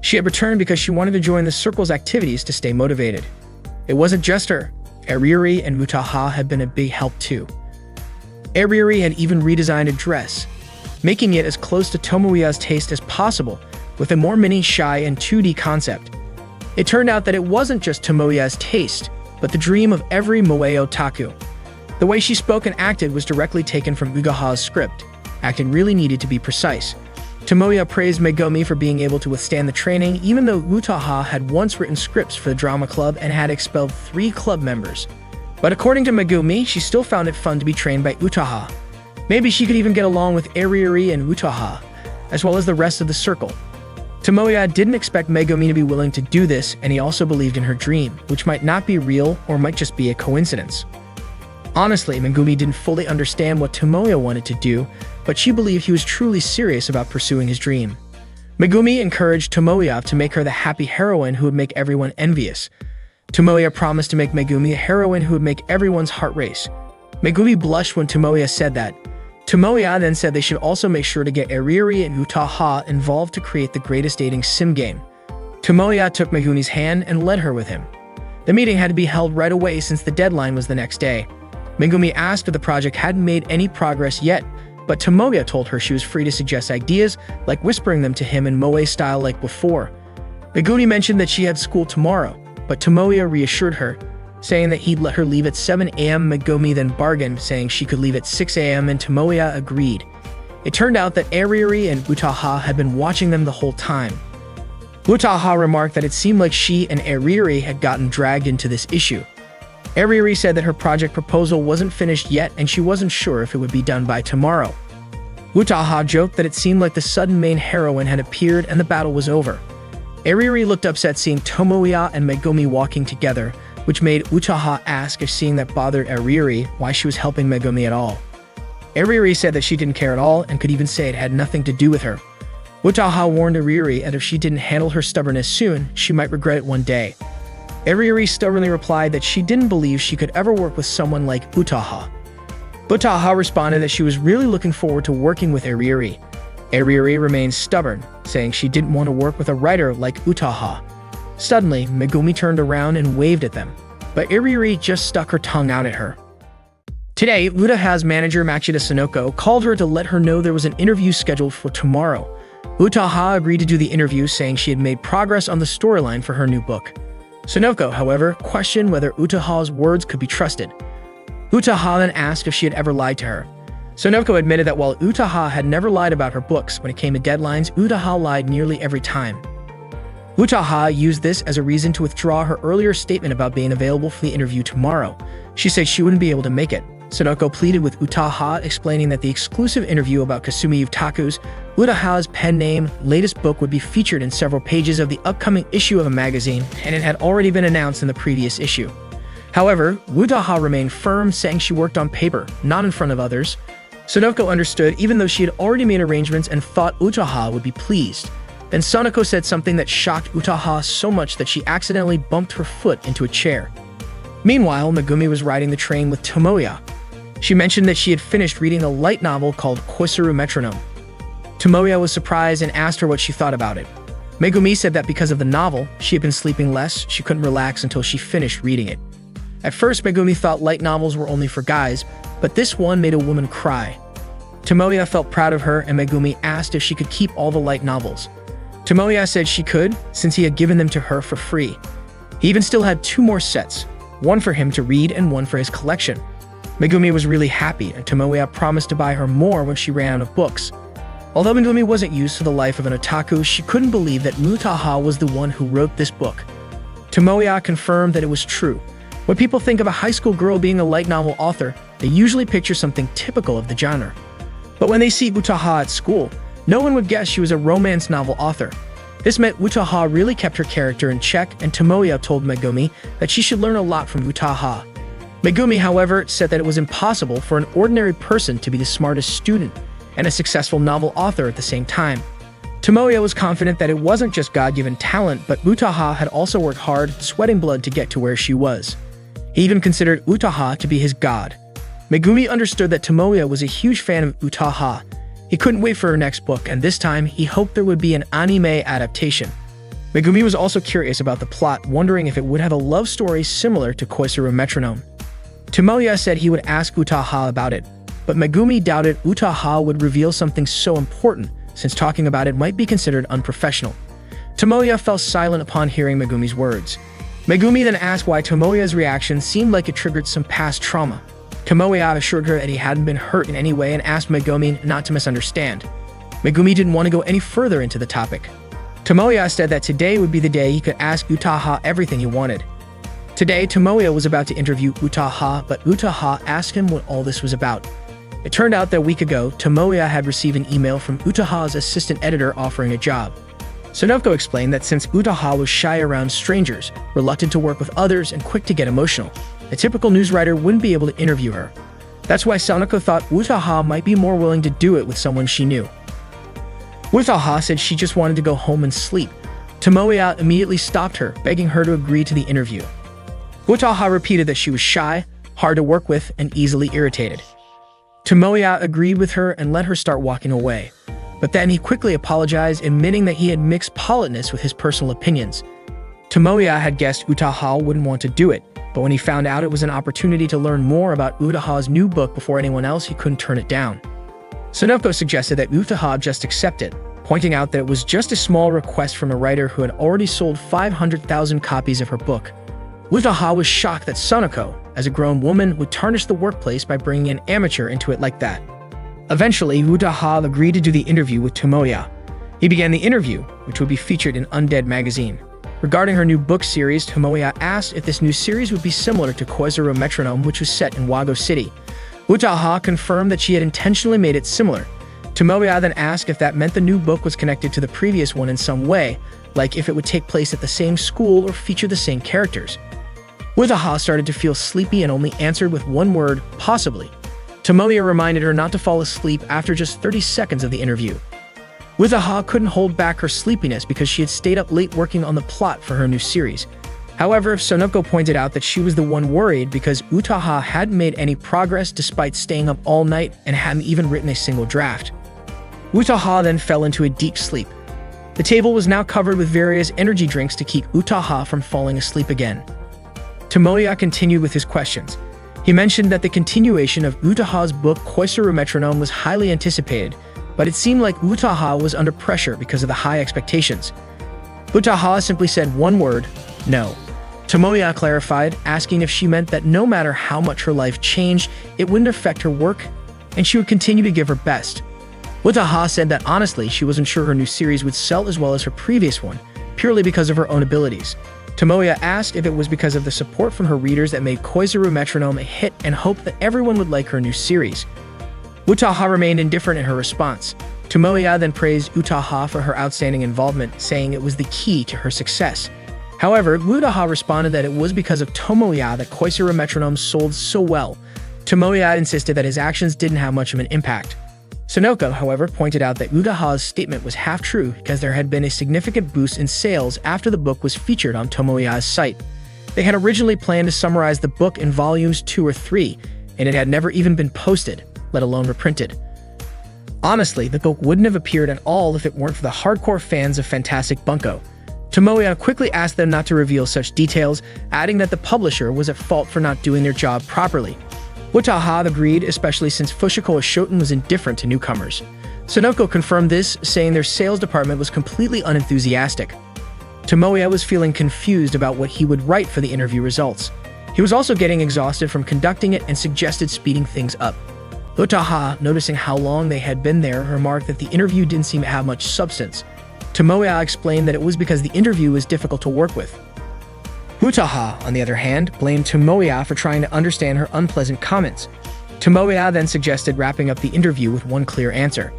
She had returned because she wanted to join the circle's activities to stay motivated. It wasn't just her. Ariuri and Utaha had been a big help too. Ariuri had even redesigned a dress, making it as close to Tomoya's taste as possible, with a more mini, shy, and 2D concept. It turned out that it wasn't just Tomoya's taste, but the dream of every moe otaku. The way she spoke and acted was directly taken from Ugaha's script. Acting really needed to be precise. Tomoya praised Megumi for being able to withstand the training, even though Utaha had once written scripts for the drama club and had expelled 3 club members. But according to Megumi, she still found it fun to be trained by Utaha. Maybe she could even get along with Ariuri and Utaha, as well as the rest of the circle. Tomoya didn't expect Megumi to be willing to do this, and he also believed in her dream, which might not be real or might just be a coincidence. Honestly, Megumi didn't fully understand what Tomoya wanted to do, but she believed he was truly serious about pursuing his dream. Megumi encouraged Tomoya to make her the happy heroine who would make everyone envious. Tomoya promised to make Megumi a heroine who would make everyone's heart race. Megumi blushed when Tomoya said that. Tomoya then said they should also make sure to get Ariuri and Utaha involved to create the greatest dating sim game. Tomoya took Megumi's hand and led her with him. The meeting had to be held right away since the deadline was the next day. Megumi asked if the project hadn't made any progress yet, but Tomoya told her she was free to suggest ideas, like whispering them to him in moe style like before. Megumi mentioned that she had school tomorrow, but Tomoya reassured her, saying that he'd let her leave at 7 a.m. Megumi then bargained, saying she could leave at 6 a.m. and Tomoya agreed. It turned out that Ariuri and Utaha had been watching them the whole time. Utaha remarked that it seemed like she and Ariuri had gotten dragged into this issue. Ariuri said that her project proposal wasn't finished yet and she wasn't sure if it would be done by tomorrow. Utaha joked that it seemed like the sudden main heroine had appeared and the battle was over. Ariuri looked upset seeing Tomoya and Megumi walking together, which made Utaha ask if seeing that bothered Ariuri why she was helping Megumi at all. Ariuri said that she didn't care at all and could even say it had nothing to do with her. Utaha warned Ariuri that if she didn't handle her stubbornness soon, she might regret it one day. Ariuri stubbornly replied that she didn't believe she could ever work with someone like Utaha. Utaha responded that she was really looking forward to working with Ariuri. Ariuri remained stubborn, saying she didn't want to work with a writer like Utaha. Suddenly, Megumi turned around and waved at them, but Ariuri just stuck her tongue out at her. Today, Utaha's manager Machida Sonoko called her to let her know there was an interview scheduled for tomorrow. Utaha agreed to do the interview, saying she had made progress on the storyline for her new book. Sonoko, however, questioned whether Utaha's words could be trusted. Utaha then asked if she had ever lied to her. Sonoko admitted that while Utaha had never lied about her books, when it came to deadlines, Utaha lied nearly every time. Utaha used this as a reason to withdraw her earlier statement about being available for the interview tomorrow. She said she wouldn't be able to make it. Sonoko pleaded with Utaha, explaining that the exclusive interview about Kasumi Utaku's Utaha's pen name latest book would be featured in several pages of the upcoming issue of a magazine, and it had already been announced in the previous issue. However, Utaha remained firm, saying she worked on paper, not in front of others. Sonoko understood, even though she had already made arrangements and thought Utaha would be pleased. Then Sonoko said something that shocked Utaha so much that she accidentally bumped her foot into a chair. Meanwhile, Megumi was riding the train with Tomoya. She mentioned that she had finished reading a light novel called Koisaru Metronome. Tomoya was surprised and asked her what she thought about it. Megumi said that because of the novel, she had been sleeping less, she couldn't relax until she finished reading it. At first, Megumi thought light novels were only for guys, but this one made a woman cry. Tomoya felt proud of her, and Megumi asked if she could keep all the light novels. Tomoya said she could, since he had given them to her for free. He even still had 2 more sets, one for him to read and one for his collection. Megumi was really happy, and Tomoya promised to buy her more when she ran out of books. Although Megumi wasn't used to the life of an otaku, she couldn't believe that Utaha was the one who wrote this book. Tomoya confirmed that it was true. When people think of a high school girl being a light novel author, they usually picture something typical of the genre. But when they see Utaha at school, no one would guess she was a romance novel author. This meant Utaha really kept her character in check, and Tomoya told Megumi that she should learn a lot from Utaha. Megumi, however, said that it was impossible for an ordinary person to be the smartest student and a successful novel author at the same time. Tomoya was confident that it wasn't just God-given talent, but Utaha had also worked hard, sweating blood to get to where she was. He even considered Utaha to be his god. Megumi understood that Tomoya was a huge fan of Utaha. He couldn't wait for her next book, and this time he hoped there would be an anime adaptation. Megumi was also curious about the plot, wondering if it would have a love story similar to Koisaru Metronome. Tomoya said he would ask Utaha about it, but Megumi doubted Utaha would reveal something so important, since talking about it might be considered unprofessional. Tomoya fell silent upon hearing Megumi's words. Megumi then asked why Tomoya's reaction seemed like it triggered some past trauma. Tomoya assured her that he hadn't been hurt in any way and asked Megumi not to misunderstand. Megumi didn't want to go any further into the topic. Tomoya said that today would be the day he could ask Utaha everything he wanted. Today, Tomoya was about to interview Utaha, but Utaha asked him what all this was about. It turned out that a week ago, Tomoya had received an email from Utaha's assistant editor offering a job. Sonoko explained that since Utaha was shy around strangers, reluctant to work with others, and quick to get emotional, a typical news writer wouldn't be able to interview her. That's why Sonoko thought Utaha might be more willing to do it with someone she knew. Utaha said she just wanted to go home and sleep. Tomoya immediately stopped her, begging her to agree to the interview. Utaha repeated that she was shy, hard to work with, and easily irritated. Tomoya agreed with her and let her start walking away. But then he quickly apologized, admitting that he had mixed politeness with his personal opinions. Tomoya had guessed Utaha wouldn't want to do it, but when he found out it was an opportunity to learn more about Utaha's new book before anyone else, he couldn't turn it down. Sonoko suggested that Utaha just accept it, pointing out that it was just a small request from a writer who had already sold 500,000 copies of her book. Utaha was shocked that Sonoko, as a grown woman, would tarnish the workplace by bringing an amateur into it like that. Eventually, Utaha agreed to do the interview with Tomoya. He began the interview, which would be featured in Undead magazine. Regarding her new book series, Tomoya asked if this new series would be similar to Koisaru Metronome, which was set in Wago City. Utaha confirmed that she had intentionally made it similar. Tomoya then asked if that meant the new book was connected to the previous one in some way, like if it would take place at the same school or feature the same characters. Utaha started to feel sleepy and only answered with one word, possibly. Tomoya reminded her not to fall asleep after just 30 seconds of the interview. Utaha couldn't hold back her sleepiness because she had stayed up late working on the plot for her new series. However, Sonoko pointed out that she was the one worried because Utaha hadn't made any progress despite staying up all night and hadn't even written a single draft. Utaha then fell into a deep sleep. The table was now covered with various energy drinks to keep Utaha from falling asleep again. Tomoya continued with his questions. He mentioned that the continuation of Utaha's book Koisaru Metronome was highly anticipated, but it seemed like Utaha was under pressure because of the high expectations. Utaha simply said one word, no. Tomoya clarified, asking if she meant that no matter how much her life changed, it wouldn't affect her work, and she would continue to give her best. Utaha said that honestly, she wasn't sure her new series would sell as well as her previous one, purely because of her own abilities. Tomoya asked if it was because of the support from her readers that made Koizuru Metronome a hit and hoped that everyone would like her new series. Utaha remained indifferent in her response. Tomoya then praised Utaha for her outstanding involvement, saying it was the key to her success. However, Utaha responded that it was because of Tomoya that Koizuru Metronome sold so well. Tomoya insisted that his actions didn't have much of an impact. Sonoko, however, pointed out that Utaha's statement was half true because there had been a significant boost in sales after the book was featured on Tomoya's site. They had originally planned to summarize the book in volumes 2 or 3, and it had never even been posted, let alone reprinted. Honestly, the book wouldn't have appeared at all if it weren't for the hardcore fans of Fantastic Bunko. Tomoya quickly asked them not to reveal such details, adding that the publisher was at fault for not doing their job properly. Utaha agreed, especially since Fushikoa Shoten was indifferent to newcomers. Sonoko confirmed this, saying their sales department was completely unenthusiastic. Tomoya was feeling confused about what he would write for the interview results. He was also getting exhausted from conducting it and suggested speeding things up. Utaha, noticing how long they had been there, remarked that the interview didn't seem to have much substance. Tomoya explained that it was because the interview was difficult to work with. Utaha, on the other hand, blamed Tomoya for trying to understand her unpleasant comments. Tomoya then suggested wrapping up the interview with one clear answer.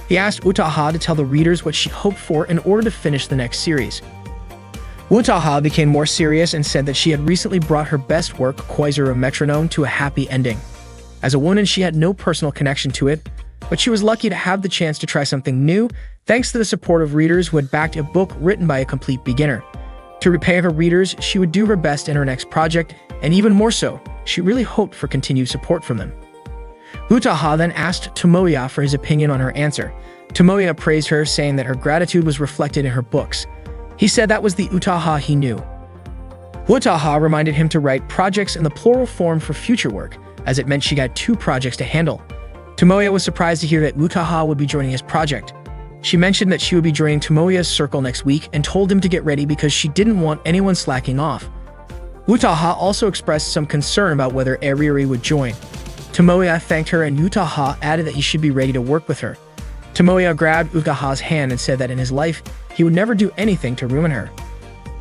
He asked Utaha to tell the readers what she hoped for in order to finish the next series. Utaha became more serious and said that she had recently brought her best work, Koizuru Metronome, to a happy ending. As a woman, she had no personal connection to it, but she was lucky to have the chance to try something new, thanks to the support of readers who had backed a book written by a complete beginner. To repay her readers, she would do her best in her next project, and even more so, she really hoped for continued support from them. Utaha then asked Tomoya for his opinion on her answer. Tomoya praised her, saying that her gratitude was reflected in her books. He said that was the Utaha he knew. Utaha reminded him to write projects in the plural form for future work, as it meant she got 2 projects to handle. Tomoya was surprised to hear that Utaha would be joining his project. She mentioned that she would be joining Tomoya's circle next week and told him to get ready because she didn't want anyone slacking off. Utaha also expressed some concern about whether Eriri would join. Tomoya thanked her and Utaha added that he should be ready to work with her. Tomoya grabbed Utaha's hand and said that in his life, he would never do anything to ruin her.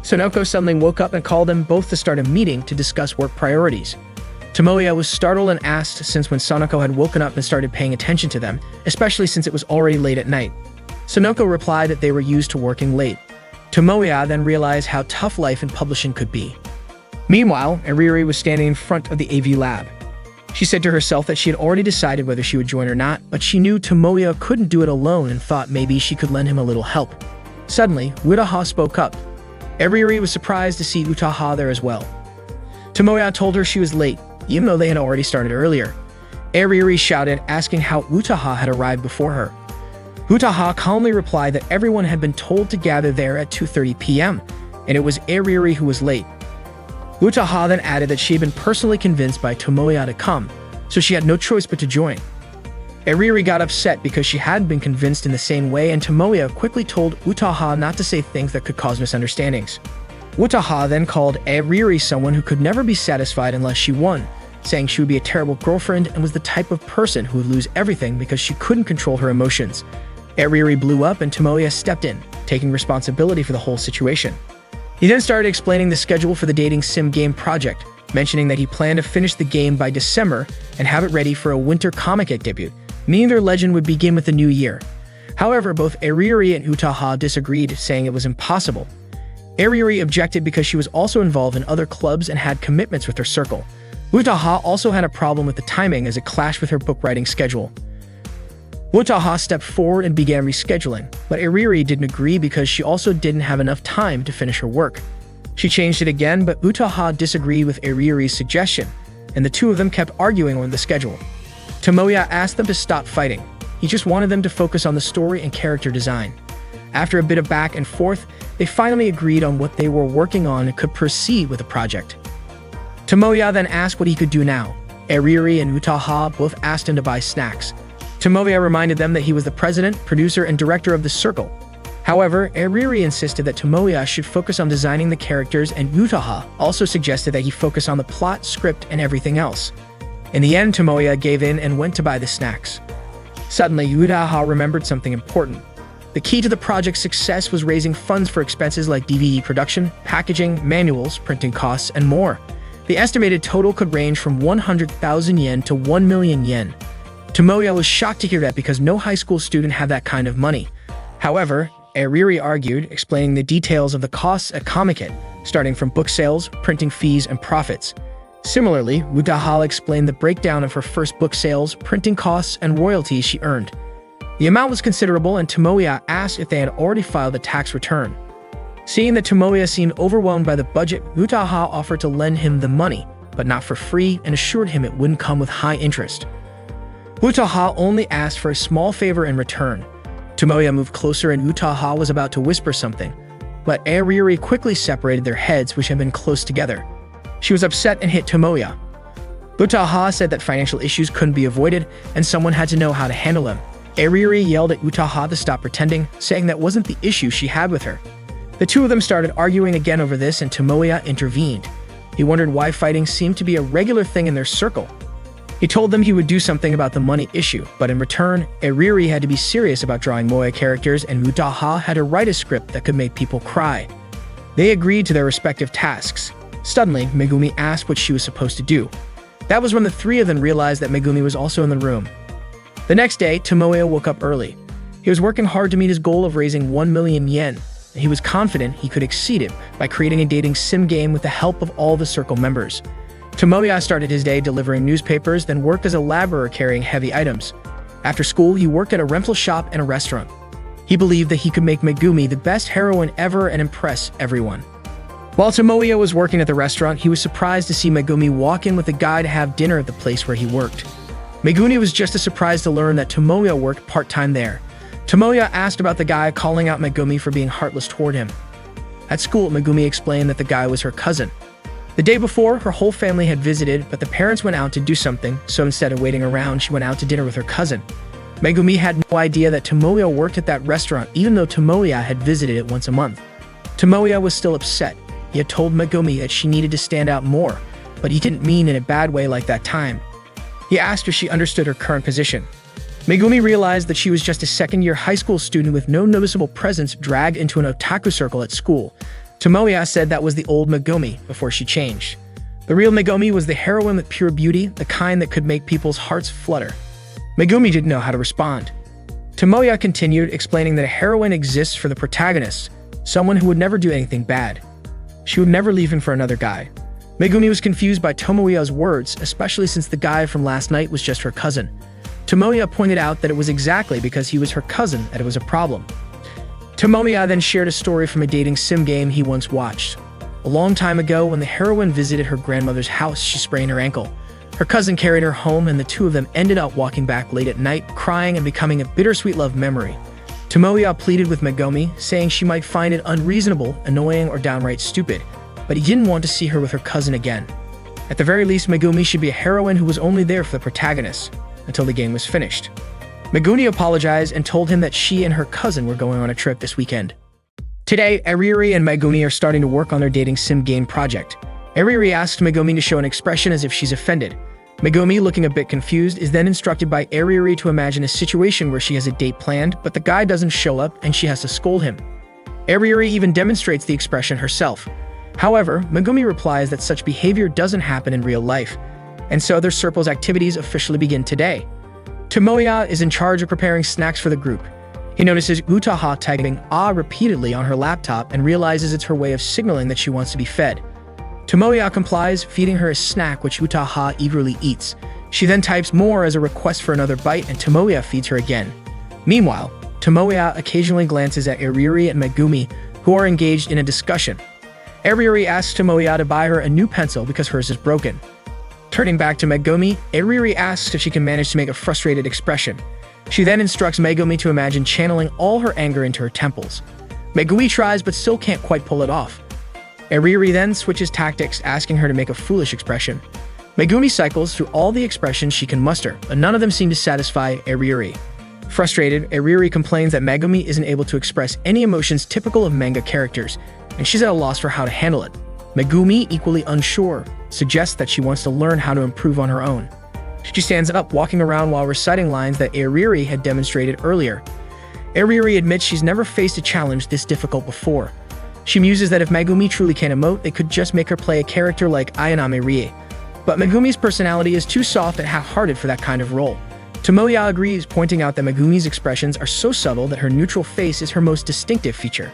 Sonoko suddenly woke up and called them both to start a meeting to discuss work priorities. Tomoya was startled and asked since when Sonoko had woken up and started paying attention to them, especially since it was already late at night. Sonoko replied that they were used to working late. Tomoya then realized how tough life in publishing could be. Meanwhile, Eriri was standing in front of the AV lab. She said to herself that she had already decided whether she would join or not, but she knew Tomoya couldn't do it alone and thought maybe she could lend him a little help. Suddenly, Utaha spoke up. Eriri was surprised to see Utaha there as well. Tomoya told her she was late, even though they had already started earlier. Eriri shouted, asking how Utaha had arrived before her. Utaha calmly replied that everyone had been told to gather there at 2:30 p.m., and it was Eriri who was late. Utaha then added that she had been personally convinced by Tomoya to come, so she had no choice but to join. Eriri got upset because she hadn't been convinced in the same way, and Tomoya quickly told Utaha not to say things that could cause misunderstandings. Utaha then called Eriri someone who could never be satisfied unless she won, saying she would be a terrible girlfriend and was the type of person who would lose everything because she couldn't control her emotions. Eriri blew up and Tomoya stepped in, taking responsibility for the whole situation. He then started explaining the schedule for the dating sim game project, mentioning that he planned to finish the game by December and have it ready for a winter comic debut, meaning their legend would begin with the new year. However, both Eriri and Utaha disagreed, saying it was impossible. Eriri objected because she was also involved in other clubs and had commitments with her circle. Utaha also had a problem with the timing as it clashed with her book writing schedule. Utaha stepped forward and began rescheduling, but Eriri didn't agree because she also didn't have enough time to finish her work. She changed it again, but Utaha disagreed with Eriri's suggestion, and the two of them kept arguing on the schedule. Tomoya asked them to stop fighting. He just wanted them to focus on the story and character design. After a bit of back and forth, they finally agreed on what they were working on and could proceed with the project. Tomoya then asked what he could do now. Eriri and Utaha both asked him to buy snacks. Tomoya reminded them that he was the president, producer, and director of the circle. However, Eriri insisted that Tomoya should focus on designing the characters, and Utaha also suggested that he focus on the plot, script, and everything else. In the end, Tomoya gave in and went to buy the snacks. Suddenly, Utaha remembered something important. The key to the project's success was raising funds for expenses like DVD production, packaging, manuals, printing costs, and more. The estimated total could range from 100,000 yen to 1 million yen. Tomoya was shocked to hear that because no high school student had that kind of money. However, Ariri argued, explaining the details of the costs at Comic-Con, starting from book sales, printing fees, and profits. Similarly, Utaha explained the breakdown of her first book sales, printing costs, and royalties she earned. The amount was considerable, and Tomoya asked if they had already filed a tax return. Seeing that Tomoya seemed overwhelmed by the budget, Utaha offered to lend him the money, but not for free, and assured him it wouldn't come with high interest. Utaha only asked for a small favor in return. Tomoya moved closer and Utaha was about to whisper something, but Ariri quickly separated their heads, which had been close together. She was upset and hit Tomoya. Utaha said that financial issues couldn't be avoided, and someone had to know how to handle them. Ariri yelled at Utaha to stop pretending, saying that wasn't the issue she had with her. The two of them started arguing again over this, and Tomoya intervened. He wondered why fighting seemed to be a regular thing in their circle. He told them he would do something about the money issue, but in return, Ariri had to be serious about drawing moe characters, and Utaha had to write a script that could make people cry. They agreed to their respective tasks. Suddenly, Megumi asked what she was supposed to do. That was when the three of them realized that Megumi was also in the room. The next day, Tomoya woke up early. He was working hard to meet his goal of raising 1 million yen, and he was confident he could exceed it by creating a dating sim game with the help of all the circle members. Tomoya started his day delivering newspapers, then worked as a laborer carrying heavy items. After school, he worked at a rental shop and a restaurant. He believed that he could make Megumi the best heroine ever and impress everyone. While Tomoya was working at the restaurant, he was surprised to see Megumi walk in with a guy to have dinner at the place where he worked. Megumi was just as surprised to learn that Tomoya worked part-time there. Tomoya asked about the guy, calling out Megumi for being heartless toward him. At school, Megumi explained that the guy was her cousin. The day before, her whole family had visited, but the parents went out to do something, so instead of waiting around, she went out to dinner with her cousin. Megumi had no idea that Tomoya worked at that restaurant, even though Tomoya had visited it once a month. Tomoya was still upset. He had told Megumi that she needed to stand out more, but he didn't mean in a bad way like that time. He asked if she understood her current position. Megumi realized that she was just a second-year high school student with no noticeable presence dragged into an otaku circle at school. Tomoya said that was the old Megumi before she changed. The real Megumi was the heroine with pure beauty, the kind that could make people's hearts flutter. Megumi didn't know how to respond. Tomoya continued, explaining that a heroine exists for the protagonist, someone who would never do anything bad. She would never leave him for another guy. Megumi was confused by Tomoya's words, especially since the guy from last night was just her cousin. Tomoya pointed out that it was exactly because he was her cousin that it was a problem. Tomoya then shared a story from a dating sim game he once watched. A long time ago, when the heroine visited her grandmother's house, she sprained her ankle. Her cousin carried her home, and the two of them ended up walking back late at night, crying and becoming a bittersweet love memory. Tomoya pleaded with Megumi, saying she might find it unreasonable, annoying, or downright stupid, but he didn't want to see her with her cousin again. At the very least, Megumi should be a heroine who was only there for the protagonist, until the game was finished. Megumi apologized and told him that she and her cousin were going on a trip this weekend. Today, Ariri and Megumi are starting to work on their dating sim game project. Ariri asks Megumi to show an expression as if she's offended. Megumi, looking a bit confused, is then instructed by Ariri to imagine a situation where she has a date planned, but the guy doesn't show up and she has to scold him. Ariri even demonstrates the expression herself. However, Megumi replies that such behavior doesn't happen in real life, and so their circle's activities officially begin today. Tomoya is in charge of preparing snacks for the group. He notices Utaha typing "ah" repeatedly on her laptop and realizes it's her way of signaling that she wants to be fed. Tomoya complies, feeding her a snack which Utaha eagerly eats. She then types more as a request for another bite, and Tomoya feeds her again. Meanwhile, Tomoya occasionally glances at Ariri and Megumi, who are engaged in a discussion. Ariri asks Tomoya to buy her a new pencil because hers is broken. Turning back to Megumi, Ariri asks if she can manage to make a frustrated expression. She then instructs Megumi to imagine channeling all her anger into her temples. Megumi tries but still can't quite pull it off. Ariri then switches tactics, asking her to make a foolish expression. Megumi cycles through all the expressions she can muster, but none of them seem to satisfy Ariri. Frustrated, Ariri complains that Megumi isn't able to express any emotions typical of manga characters, and she's at a loss for how to handle it. Megumi, equally unsure, suggests that she wants to learn how to improve on her own. She stands up, walking around while reciting lines that Ariri had demonstrated earlier. Ariuri admits she's never faced a challenge this difficult before. She muses that if Megumi truly can emote, they could just make her play a character like Ayanami Rie. But Megumi's personality is too soft and half-hearted for that kind of role. Tomoya agrees, pointing out that Megumi's expressions are so subtle that her neutral face is her most distinctive feature.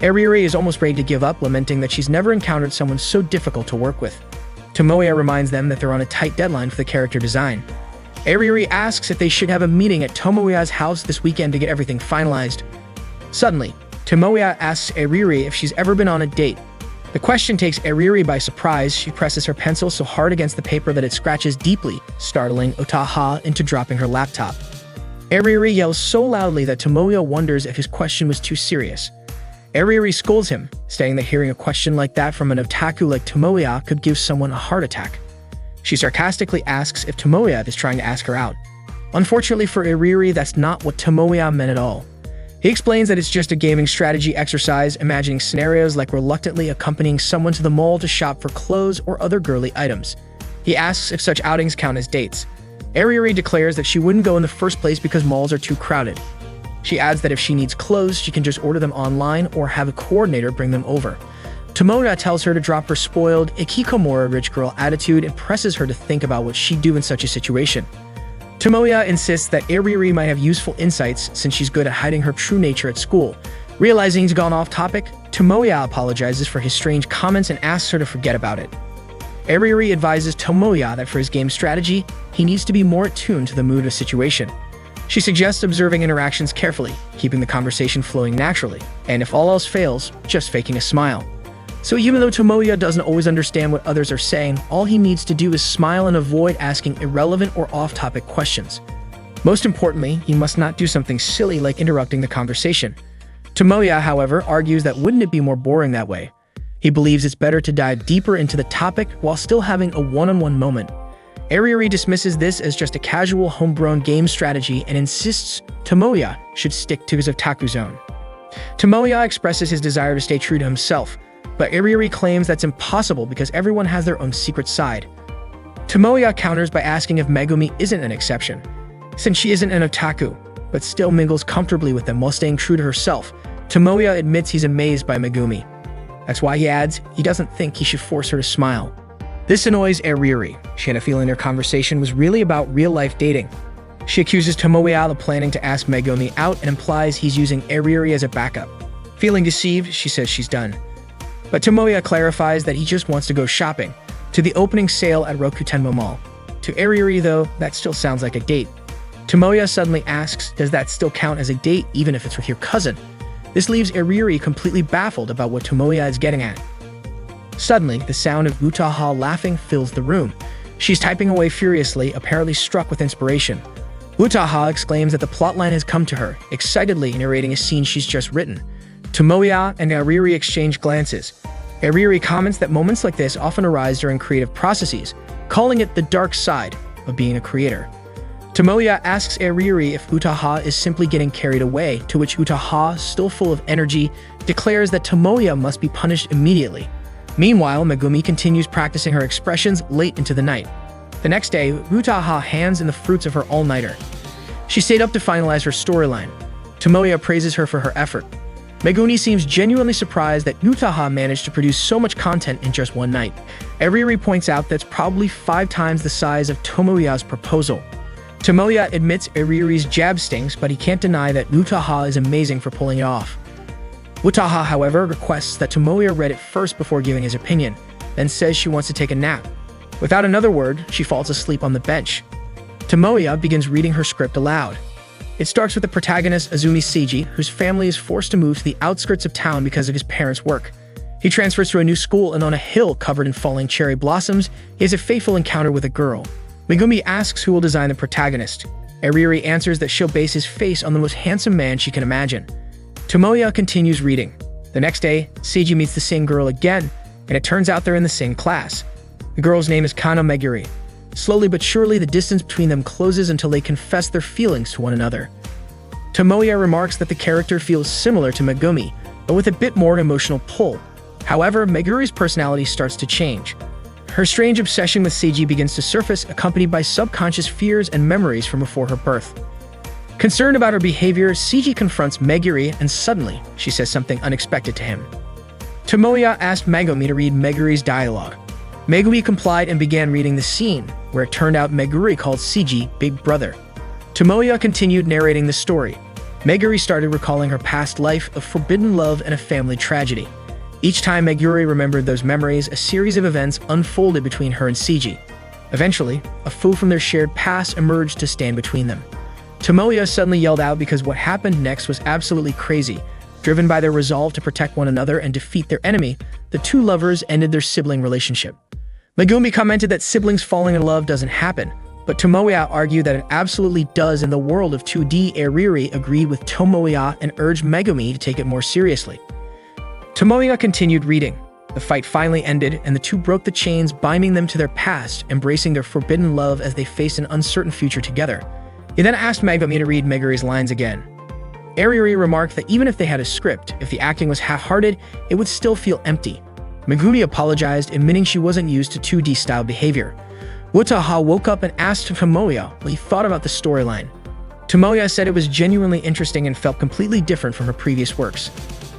Ariuri is almost ready to give up, lamenting that she's never encountered someone so difficult to work with. Tomoya reminds them that they're on a tight deadline for the character design. Ariuri asks if they should have a meeting at Tomoya's house this weekend to get everything finalized. Suddenly, Tomoya asks Ariuri if she's ever been on a date. The question takes Ariuri by surprise. She presses her pencil so hard against the paper that it scratches deeply, startling Otaha into dropping her laptop. Ariuri yells so loudly that Tomoya wonders if his question was too serious. Ariuri scolds him, saying that hearing a question like that from an otaku like Tomoya could give someone a heart attack. She sarcastically asks if Tomoya is trying to ask her out. Unfortunately for Ariuri, that's not what Tomoya meant at all. He explains that it's just a gaming strategy exercise, imagining scenarios like reluctantly accompanying someone to the mall to shop for clothes or other girly items. He asks if such outings count as dates. Ariuri declares that she wouldn't go in the first place because malls are too crowded. She adds that if she needs clothes, she can just order them online or have a coordinator bring them over. Tomoya tells her to drop her spoiled, ikikomori rich girl attitude and presses her to think about what she'd do in such a situation. Tomoya insists that Ariuri might have useful insights since she's good at hiding her true nature at school. Realizing he's gone off topic, Tomoya apologizes for his strange comments and asks her to forget about it. Ariuri advises Tomoya that for his game strategy, he needs to be more attuned to the mood of the situation. She suggests observing interactions carefully, keeping the conversation flowing naturally, and if all else fails, just faking a smile. So even though Tomoya doesn't always understand what others are saying, all he needs to do is smile and avoid asking irrelevant or off-topic questions. Most importantly, he must not do something silly like interrupting the conversation. Tomoya, however, argues that wouldn't it be more boring that way? He believes it's better to dive deeper into the topic while still having a one-on-one moment. Ariuri dismisses this as just a casual homegrown game strategy and insists Tomoya should stick to his otaku zone. Tomoya expresses his desire to stay true to himself, but Ariuri claims that's impossible because everyone has their own secret side. Tomoya counters by asking if Megumi isn't an exception, since she isn't an otaku, but still mingles comfortably with them while staying true to herself. Tomoya admits he's amazed by Megumi. That's why he adds he doesn't think he should force her to smile. This annoys Ariuri. She had a feeling their conversation was really about real-life dating. She accuses Tomoya of planning to ask Megumi out and implies he's using Ariuri as a backup. Feeling deceived, she says she's done. But Tomoya clarifies that he just wants to go shopping, to the opening sale at Rokutenmo Mall. To Ariuri, though, that still sounds like a date. Tomoya suddenly asks, does that still count as a date even if it's with your cousin? This leaves Ariuri completely baffled about what Tomoya is getting at. Suddenly, the sound of Utaha laughing fills the room. She's typing away furiously, apparently struck with inspiration. Utaha exclaims that the plotline has come to her, excitedly narrating a scene she's just written. Tomoya and Ariuri exchange glances. Ariuri comments that moments like this often arise during creative processes, calling it the dark side of being a creator. Tomoya asks Ariuri if Utaha is simply getting carried away, to which Utaha, still full of energy, declares that Tomoya must be punished immediately. Meanwhile, Megumi continues practicing her expressions late into the night. The next day, Utaha hands in the fruits of her all-nighter. She stayed up to finalize her storyline. Tomoya praises her for her effort. Megumi seems genuinely surprised that Utaha managed to produce so much content in just one night. Ariuri points out that's probably 5 times the size of Tomoya's proposal. Tomoya admits Ariuri's jab stings, but he can't deny that Utaha is amazing for pulling it off. Utaha, however, requests that Tomoya read it first before giving his opinion, then says she wants to take a nap. Without another word, she falls asleep on the bench. Tomoya begins reading her script aloud. It starts with the protagonist Azumi Seiji, whose family is forced to move to the outskirts of town because of his parents' work. He transfers to a new school, and on a hill covered in falling cherry blossoms, he has a fateful encounter with a girl. Megumi asks who will design the protagonist. Ariuri answers that she'll base his face on the most handsome man she can imagine. Tomoya continues reading. The next day, Seiji meets the same girl again, and it turns out they're in the same class. The girl's name is Kano Meguri. Slowly but surely, the distance between them closes until they confess their feelings to one another. Tomoya remarks that the character feels similar to Megumi, but with a bit more emotional pull. However, Meguri's personality starts to change. Her strange obsession with Seiji begins to surface, accompanied by subconscious fears and memories from before her birth. Concerned about her behavior, Seiji confronts Meguri and suddenly, she says something unexpected to him. Tomoya asked Megumi to read Meguri's dialogue. Megumi complied and began reading the scene, where it turned out Meguri called Seiji Big Brother. Tomoya continued narrating the story. Meguri started recalling her past life of forbidden love and a family tragedy. Each time Meguri remembered those memories, a series of events unfolded between her and Seiji. Eventually, a foe from their shared past emerged to stand between them. Tomoya suddenly yelled out because what happened next was absolutely crazy. Driven by their resolve to protect one another and defeat their enemy, the two lovers ended their sibling relationship. Megumi commented that siblings falling in love doesn't happen, but Tomoya argued that it absolutely does in the world of 2D. Eriri agreed with Tomoya and urged Megumi to take it more seriously. Tomoya continued reading. The fight finally ended, and the two broke the chains binding them to their past, embracing their forbidden love as they faced an uncertain future together. He then asked Megumi to read Meguri's lines again. Eriri remarked that even if they had a script, if the acting was half-hearted, it would still feel empty. Megumi apologized, admitting she wasn't used to 2D-style behavior. Wataha woke up and asked Tomoya what he thought about the storyline. Tomoya said it was genuinely interesting and felt completely different from her previous works.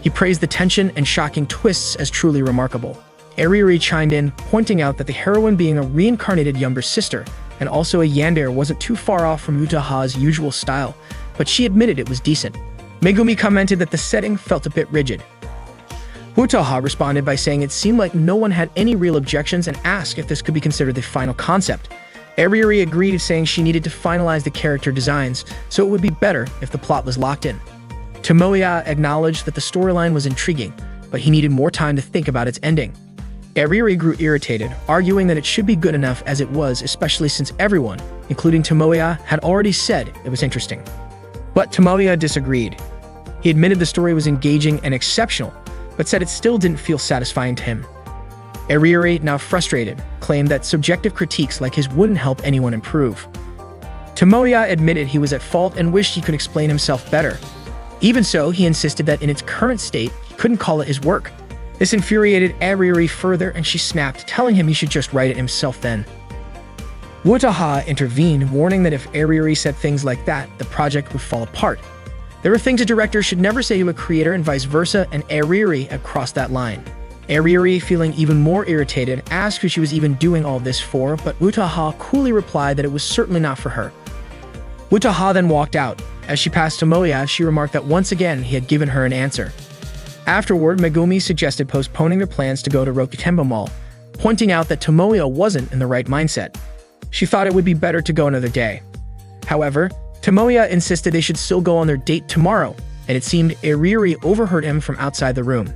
He praised the tension and shocking twists as truly remarkable. Eriri chimed in, pointing out that the heroine being a reincarnated younger sister and also a yandere wasn't too far off from Wataha's usual style, but she admitted it was decent. Megumi commented that the setting felt a bit rigid. Wataha responded by saying it seemed like no one had any real objections and asked if this could be considered the final concept. Eriri agreed, saying she needed to finalize the character designs, so it would be better if the plot was locked in. Tomoya acknowledged that the storyline was intriguing, but he needed more time to think about its ending. Eriri grew irritated, arguing that it should be good enough as it was, especially since everyone, including Tomoya, had already said it was interesting. But Tomoya disagreed. He admitted the story was engaging and exceptional, but said it still didn't feel satisfying to him. Eriri, now frustrated, claimed that subjective critiques like his wouldn't help anyone improve. Tomoya admitted he was at fault and wished he could explain himself better. Even so, he insisted that in its current state, he couldn't call it his work. This infuriated Eriri further, and she snapped, telling him he should just write it himself then. Wataha intervened, warning that if Eriri said things like that, the project would fall apart. There are things a director should never say to a creator and vice versa, and Eriri had crossed that line. Eriri, feeling even more irritated, asked who she was even doing all this for, but Wataha coolly replied that it was certainly not for her. Wataha then walked out. As she passed Tomoya, she remarked that once again he had given her an answer. Afterward, Megumi suggested postponing their plans to go to Rokutembo Mall, pointing out that Tomoya wasn't in the right mindset. She thought it would be better to go another day. However, Tomoya insisted they should still go on their date tomorrow, and it seemed Eriri overheard him from outside the room.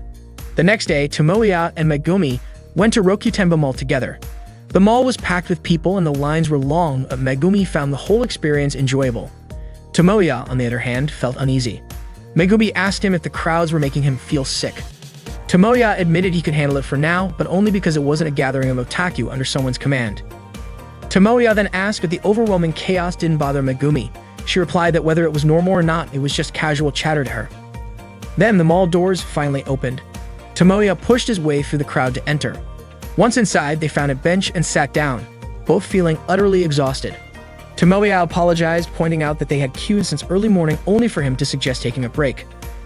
The next day, Tomoya and Megumi went to Rokutembo Mall together. The mall was packed with people and the lines were long, but Megumi found the whole experience enjoyable. Tomoya, on the other hand, felt uneasy. Megumi asked him if the crowds were making him feel sick. Tomoya admitted he could handle it for now, but only because it wasn't a gathering of otaku under someone's command. Tomoya then asked if the overwhelming chaos didn't bother Megumi. She replied that whether it was normal or not, it was just casual chatter to her. Then the mall doors finally opened. Tomoya pushed his way through the crowd to enter. Once inside, they found a bench and sat down, both feeling utterly exhausted. Tomoya apologized, pointing out that they had queued since early morning only for him to suggest taking a break.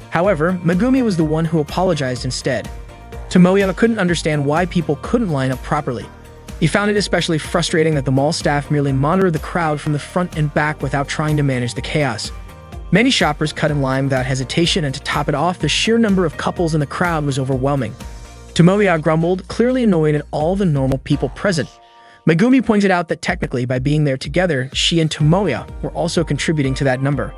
However, Megumi was the one who apologized instead. Tomoya couldn't understand why people couldn't line up properly. He found it especially frustrating that the mall staff merely monitored the crowd from the front and back without trying to manage the chaos. Many shoppers cut in line without hesitation, and to top it off, the sheer number of couples in the crowd was overwhelming. Tomoya grumbled, clearly annoyed at all the normal people present. Megumi pointed out that technically, by being there together, she and Tomoya were also contributing to that number.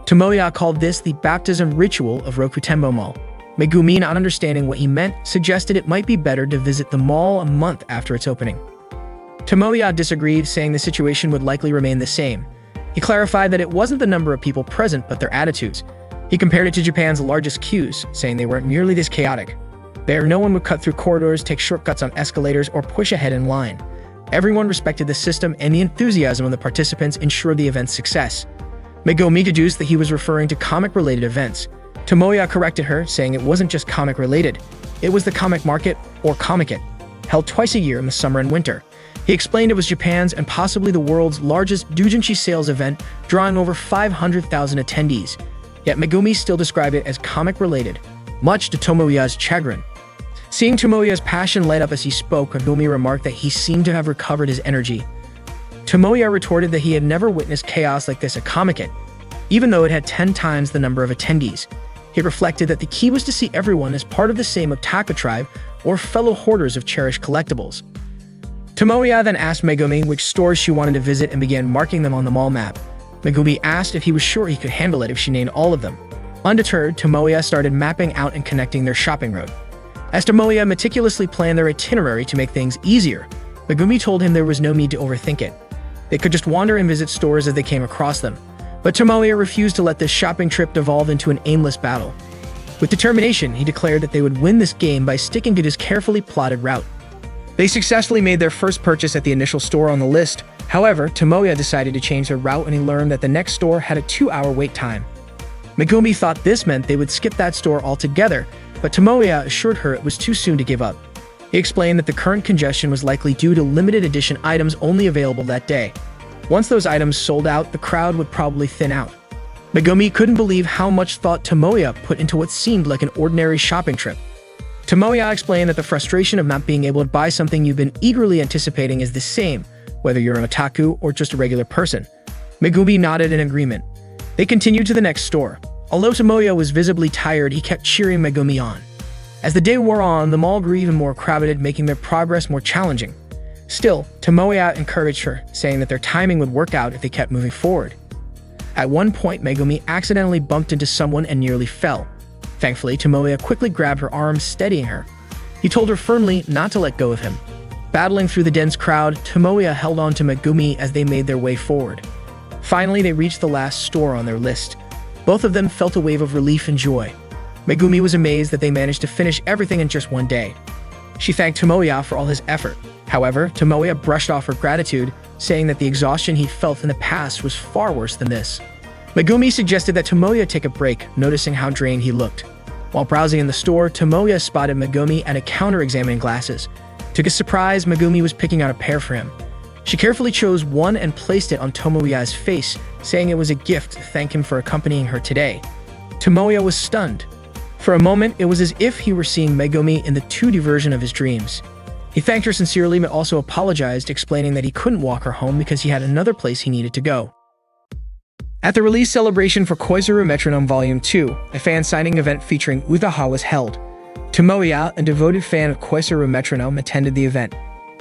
Tomoya called this the baptism ritual of Rokutembo Mall. Megumi, not understanding what he meant, suggested it might be better to visit the mall a month after its opening. Tomoya disagreed, saying the situation would likely remain the same. He clarified that it wasn't the number of people present, but their attitudes. He compared it to Japan's largest queues, saying they weren't nearly this chaotic. There, no one would cut through corridors, take shortcuts on escalators, or push ahead in line. Everyone respected the system, and the enthusiasm of the participants ensured the event's success. Megumi deduced that he was referring to comic-related events. Tomoya corrected her, saying it wasn't just comic-related. It was the comic market, or Comic-It, held twice a year in the summer and winter. He explained it was Japan's and possibly the world's largest doujinshi sales event, drawing over 500,000 attendees. Yet Megumi still described it as comic-related, much to Tomoya's chagrin. Seeing Tomoya's passion light up as he spoke, Megumi remarked that he seemed to have recovered his energy. Tomoya retorted that he had never witnessed chaos like this at Comic-Con, even though it had 10 times the number of attendees. He reflected that the key was to see everyone as part of the same Otaku tribe or fellow hoarders of cherished collectibles. Tomoya then asked Megumi which stores she wanted to visit and began marking them on the mall map. Megumi asked if he was sure he could handle it if she named all of them. Undeterred, Tomoya started mapping out and connecting their shopping route. As Tomoya meticulously planned their itinerary to make things easier, Megumi told him there was no need to overthink it. They could just wander and visit stores as they came across them. But Tomoya refused to let this shopping trip devolve into an aimless battle. With determination, he declared that they would win this game by sticking to his carefully plotted route. They successfully made their first purchase at the initial store on the list. However, Tomoya decided to change their route when he learned that the next store had a 2-hour wait time. Megumi thought this meant they would skip that store altogether, but Tomoya assured her it was too soon to give up. He explained that the current congestion was likely due to limited edition items only available that day. Once those items sold out, the crowd would probably thin out. Megumi couldn't believe how much thought Tomoya put into what seemed like an ordinary shopping trip. Tomoya explained that the frustration of not being able to buy something you've been eagerly anticipating is the same, whether you're an otaku or just a regular person. Megumi nodded in agreement. They continued to the next store. Although Tomoya was visibly tired, he kept cheering Megumi on. As the day wore on, the mall grew even more crowded, making their progress more challenging. Still, Tomoya encouraged her, saying that their timing would work out if they kept moving forward. At one point, Megumi accidentally bumped into someone and nearly fell. Thankfully, Tomoya quickly grabbed her arm, steadying her. He told her firmly not to let go of him. Battling through the dense crowd, Tomoya held on to Megumi as they made their way forward. Finally, they reached the last store on their list. Both of them felt a wave of relief and joy. Megumi was amazed that they managed to finish everything in just one day. She thanked Tomoya for all his effort. However, Tomoya brushed off her gratitude, saying that the exhaustion he'd felt in the past was far worse than this. Megumi suggested that Tomoya take a break, noticing how drained he looked. While browsing in the store, Tomoya spotted Megumi at a counter examining glasses. To his surprise, Megumi was picking out a pair for him. She carefully chose one and placed it on Tomoya's face, saying it was a gift to thank him for accompanying her today. Tomoya was stunned. For a moment, it was as if he were seeing Megumi in the 2D version of his dreams. He thanked her sincerely but also apologized, explaining that he couldn't walk her home because he had another place he needed to go. At the release celebration for Koizuru Metronome Volume 2, a fan signing event featuring Utaha was held. Tomoya, a devoted fan of Koizuru Metronome, attended the event.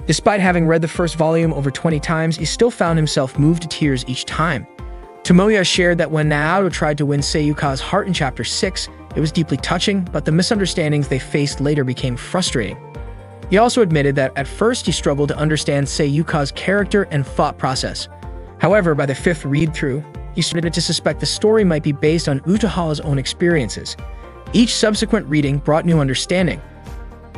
Despite having read the first volume over 20 times, he still found himself moved to tears each time. Tomoya shared that when Naoto tried to win Seiyuka's heart in Chapter 6, it was deeply touching, but the misunderstandings they faced later became frustrating. He also admitted that at first he struggled to understand Seiyuka's character and thought process. However, by the 5th read-through, he started to suspect the story might be based on Utaha's own experiences. Each subsequent reading brought new understanding.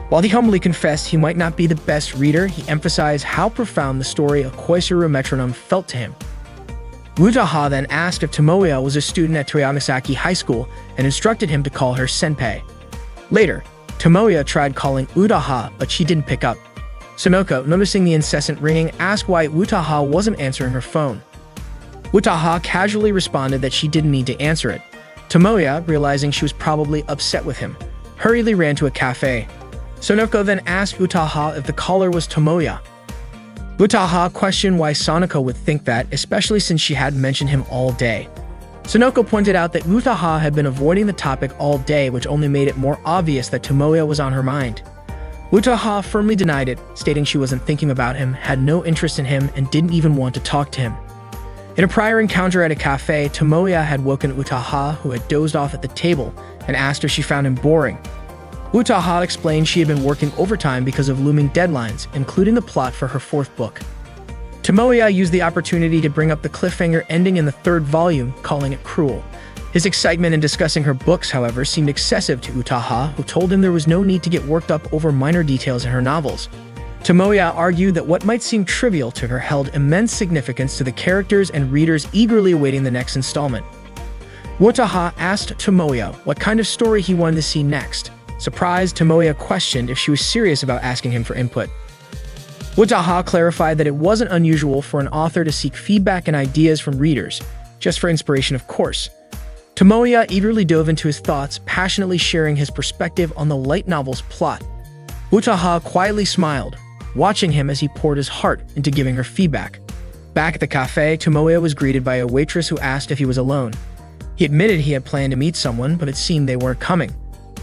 While he humbly confessed he might not be the best reader, he emphasized how profound the story of Koizuru Metronome felt to him. Utaha then asked if Tomoya was a student at Toyamasaki High School and instructed him to call her senpai. Later, Tomoya tried calling Utaha, but she didn't pick up. Sonoko, noticing the incessant ringing, asked why Utaha wasn't answering her phone. Utaha casually responded that she didn't need to answer it. Tomoya, realizing she was probably upset with him, hurriedly ran to a cafe. Sonoko then asked Utaha if the caller was Tomoya. Utaha questioned why Sonoko would think that, especially since she had mentioned him all day. Sonoko pointed out that Utaha had been avoiding the topic all day, which only made it more obvious that Tomoya was on her mind. Utaha firmly denied it, stating she wasn't thinking about him, had no interest in him, and didn't even want to talk to him. In a prior encounter at a cafe, Tomoya had woken Utaha, who had dozed off at the table, and asked if she found him boring. Utaha explained she had been working overtime because of looming deadlines, including the plot for her 4th book. Tomoya used the opportunity to bring up the cliffhanger ending in the 3rd volume, calling it cruel. His excitement in discussing her books, however, seemed excessive to Utaha, who told him there was no need to get worked up over minor details in her novels. Tomoya argued that what might seem trivial to her held immense significance to the characters and readers eagerly awaiting the next installment. Utaha asked Tomoya what kind of story he wanted to see next. Surprised, Tomoya questioned if she was serious about asking him for input. Utaha clarified that it wasn't unusual for an author to seek feedback and ideas from readers, just for inspiration, of course. Tomoya eagerly dove into his thoughts, passionately sharing his perspective on the light novel's plot. Utaha quietly smiled, watching him as he poured his heart into giving her feedback. Back at the cafe, Tomoya was greeted by a waitress who asked if he was alone. He admitted he had planned to meet someone, but it seemed they weren't coming.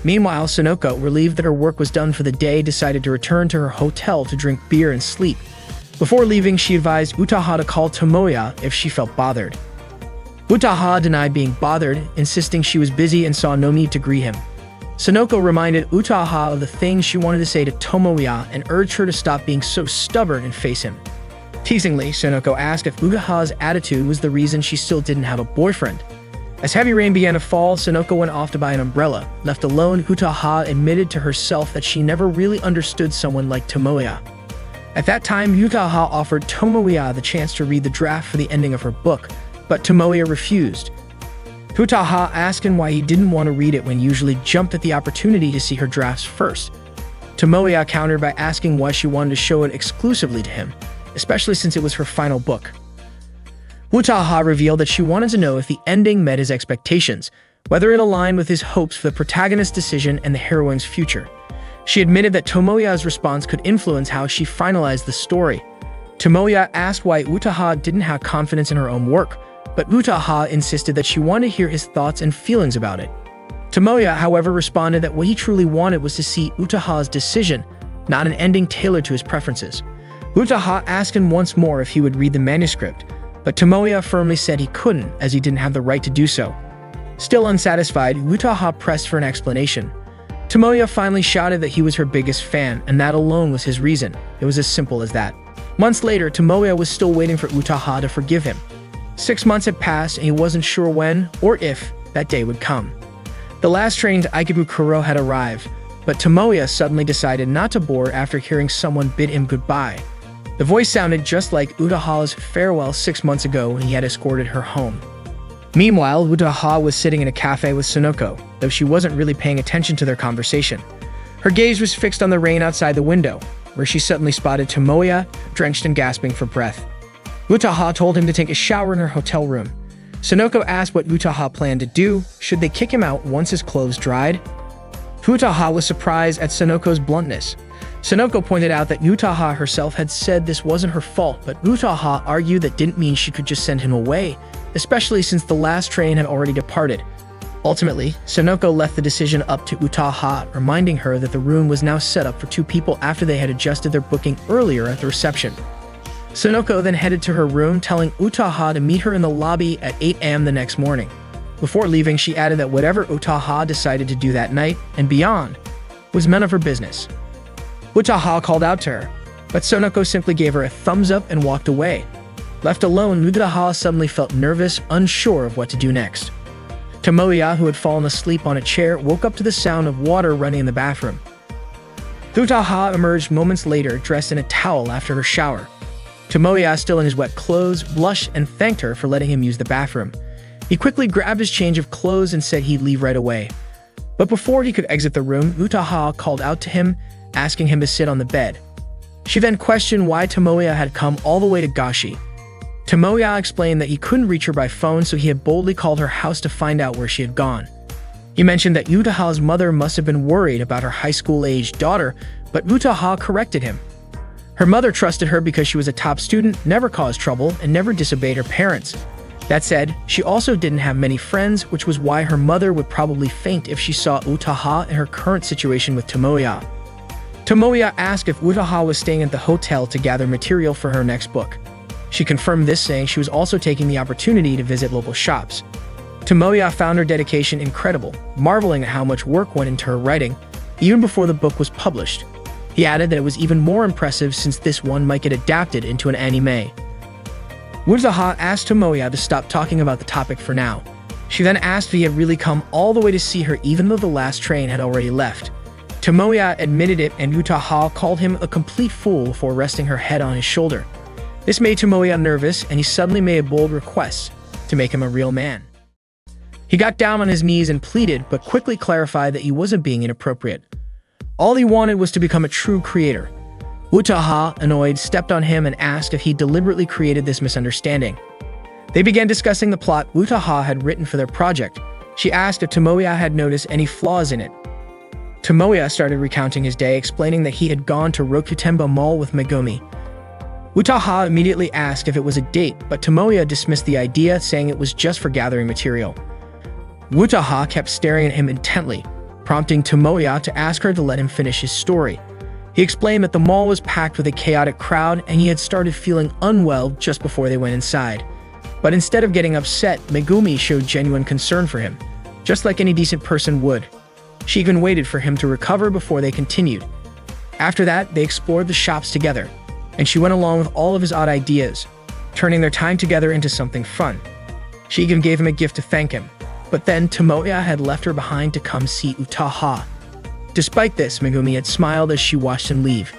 Meanwhile, Sonoko, relieved that her work was done for the day, decided to return to her hotel to drink beer and sleep. Before leaving, she advised Utaha to call Tomoya if she felt bothered. Utaha denied being bothered, insisting she was busy and saw no need to greet him. Sonoko reminded Utaha of the things she wanted to say to Tomoya and urged her to stop being so stubborn and face him. Teasingly, Sonoko asked if Utaha's attitude was the reason she still didn't have a boyfriend. As heavy rain began to fall, Sonoko went off to buy an umbrella. Left alone, Utaha admitted to herself that she never really understood someone like Tomoya. At that time, Utaha offered Tomoya the chance to read the draft for the ending of her book, but Tomoya refused. Utaha asked him why he didn't want to read it when he usually jumped at the opportunity to see her drafts first. Tomoya countered by asking why she wanted to show it exclusively to him, especially since it was her final book. Utaha revealed that she wanted to know if the ending met his expectations, whether it aligned with his hopes for the protagonist's decision and the heroine's future. She admitted that Tomoya's response could influence how she finalized the story. Tomoya asked why Utaha didn't have confidence in her own work, but Utaha insisted that she wanted to hear his thoughts and feelings about it. Tomoya, however, responded that what he truly wanted was to see Utaha's decision, not an ending tailored to his preferences. Utaha asked him once more if he would read the manuscript, but Tomoya firmly said he couldn't, as he didn't have the right to do so. Still unsatisfied, Utaha pressed for an explanation. Tomoya finally shouted that he was her biggest fan, and that alone was his reason. It was as simple as that. Months later, Tomoya was still waiting for Utaha to forgive him. 6 months had passed, and he wasn't sure when, or if, that day would come. The last train to Ikebukuro had arrived, but Tomoya suddenly decided not to board after hearing someone bid him goodbye. The voice sounded just like Utaha's farewell 6 months ago when he had escorted her home. Meanwhile, Utaha was sitting in a cafe with Sonoko, though she wasn't really paying attention to their conversation. Her gaze was fixed on the rain outside the window, where she suddenly spotted Tomoya, drenched and gasping for breath. Utaha told him to take a shower in her hotel room. Sonoko asked what Utaha planned to do. Should they kick him out once his clothes dried? Utaha was surprised at Sonoko's bluntness. Sonoko pointed out that Utaha herself had said this wasn't her fault, but Utaha argued that didn't mean she could just send him away, especially since the last train had already departed. Ultimately, Sonoko left the decision up to Utaha, reminding her that the room was now set up for 2 people after they had adjusted their booking earlier at the reception. Sonoko then headed to her room, telling Utaha to meet her in the lobby at 8 a.m. the next morning. Before leaving, she added that whatever Utaha decided to do that night and beyond was none of her business. Utaha called out to her, but Sonoko simply gave her a thumbs up and walked away. Left alone, Utaha suddenly felt nervous, unsure of what to do next. Tomoya, who had fallen asleep on a chair, woke up to the sound of water running in the bathroom. Utaha emerged moments later, dressed in a towel after her shower. Tomoya, still in his wet clothes, blushed and thanked her for letting him use the bathroom. He quickly grabbed his change of clothes and said he'd leave right away. But before he could exit the room, Utaha called out to him, asking him to sit on the bed. She then questioned why Tomoya had come all the way to Gashi. Tomoya explained that he couldn't reach her by phone, so he had boldly called her house to find out where she had gone. He mentioned that Utaha's mother must have been worried about her high school-aged daughter, but Utaha corrected him. Her mother trusted her because she was a top student, never caused trouble, and never disobeyed her parents. That said, she also didn't have many friends, which was why her mother would probably faint if she saw Utaha in her current situation with Tomoya. Tomoya asked if Utaha was staying at the hotel to gather material for her next book. She confirmed this, saying she was also taking the opportunity to visit local shops. Tomoya found her dedication incredible, marveling at how much work went into her writing, even before the book was published. He added that it was even more impressive since this one might get adapted into an anime. Utaha asked Tomoya to stop talking about the topic for now. She then asked if he had really come all the way to see her even though the last train had already left. Tomoya admitted it, and Utaha called him a complete fool before resting her head on his shoulder. This made Tomoya nervous, and he suddenly made a bold request to make him a real man. He got down on his knees and pleaded, but quickly clarified that he wasn't being inappropriate. All he wanted was to become a true creator. Utaha, annoyed, stepped on him and asked if he deliberately created this misunderstanding. They began discussing the plot Utaha had written for their project. She asked if Tomoya had noticed any flaws in it. Tomoya started recounting his day, explaining that he had gone to Rokutenba Mall with Megumi. Utaha immediately asked if it was a date, but Tomoya dismissed the idea, saying it was just for gathering material. Utaha kept staring at him intently, prompting Tomoya to ask her to let him finish his story. He explained that the mall was packed with a chaotic crowd and he had started feeling unwell just before they went inside. But instead of getting upset, Megumi showed genuine concern for him, just like any decent person would. She even waited for him to recover before they continued. After that, they explored the shops together, and she went along with all of his odd ideas, turning their time together into something fun. She even gave him a gift to thank him, but then Tomoya had left her behind to come see Utaha. Despite this, Megumi had smiled as she watched him leave.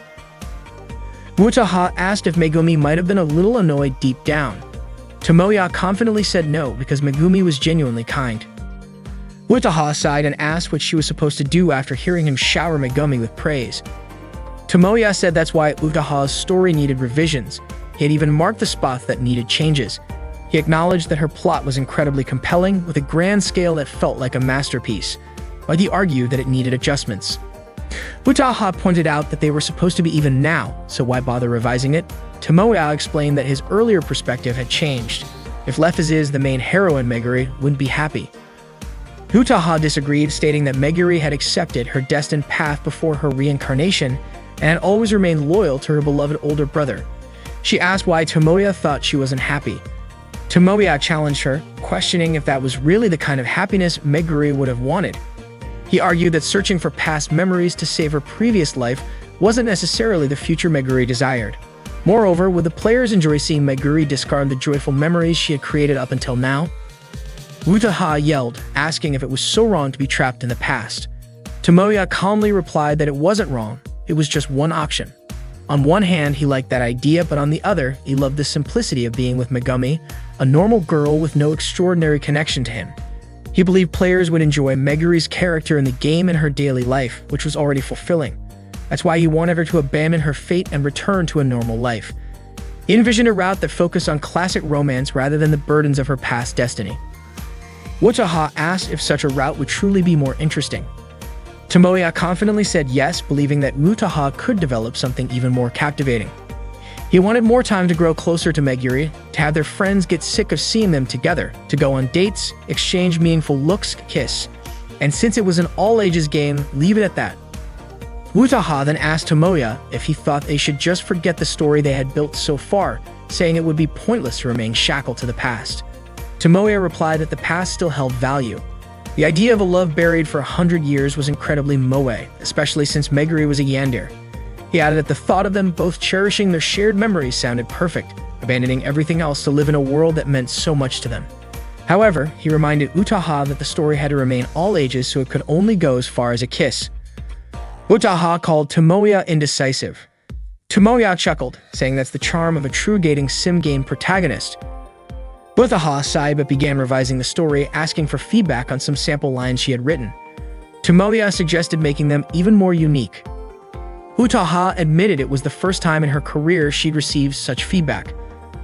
Utaha asked if Megumi might have been a little annoyed deep down. Tomoya confidently said no because Megumi was genuinely kind. Utaha sighed and asked what she was supposed to do after hearing him shower Megumi with praise. Tomoya said that's why Utaha's story needed revisions. He had even marked the spots that needed changes. He acknowledged that her plot was incredibly compelling, with a grand scale that felt like a masterpiece, but he argued that it needed adjustments. Utaha pointed out that they were supposed to be even now, so why bother revising it? Tomoya explained that his earlier perspective had changed. If left as is, the main heroine, Meguri, wouldn't be happy. Utaha disagreed, stating that Meguri had accepted her destined path before her reincarnation and had always remained loyal to her beloved older brother. She asked why Tomoya thought she wasn't happy. Tomoya challenged her, questioning if that was really the kind of happiness Meguri would have wanted. He argued that searching for past memories to save her previous life wasn't necessarily the future Meguri desired. Moreover, would the players enjoy seeing Meguri discard the joyful memories she had created up until now? Utaha yelled, asking if it was so wrong to be trapped in the past. Tomoya calmly replied that it wasn't wrong, it was just one option. On one hand, he liked that idea, but on the other, he loved the simplicity of being with Megumi, a normal girl with no extraordinary connection to him. He believed players would enjoy Meguri's character in the game and her daily life, which was already fulfilling. That's why he wanted her to abandon her fate and return to a normal life. He envisioned a route that focused on classic romance rather than the burdens of her past destiny. Utaha asked if such a route would truly be more interesting. Tomoya confidently said yes, believing that Utaha could develop something even more captivating. He wanted more time to grow closer to Meguri, to have their friends get sick of seeing them together, to go on dates, exchange meaningful looks, kiss. And since it was an all-ages game, leave it at that. Utaha then asked Tomoya if he thought they should just forget the story they had built so far, saying it would be pointless to remain shackled to the past. Tomoya replied that the past still held value. The idea of a love buried for 100 years was incredibly moe, especially since Meguri was a yandere. He added that the thought of them both cherishing their shared memories sounded perfect, abandoning everything else to live in a world that meant so much to them. However, he reminded Utaha that the story had to remain all ages, so it could only go as far as a kiss. Utaha called Tomoya indecisive. Tomoya chuckled, saying that's the charm of a true dating sim game protagonist. Utaha sighed but began revising the story, asking for feedback on some sample lines she had written. Tomoya suggested making them even more unique. Utaha admitted it was the first time in her career she'd received such feedback.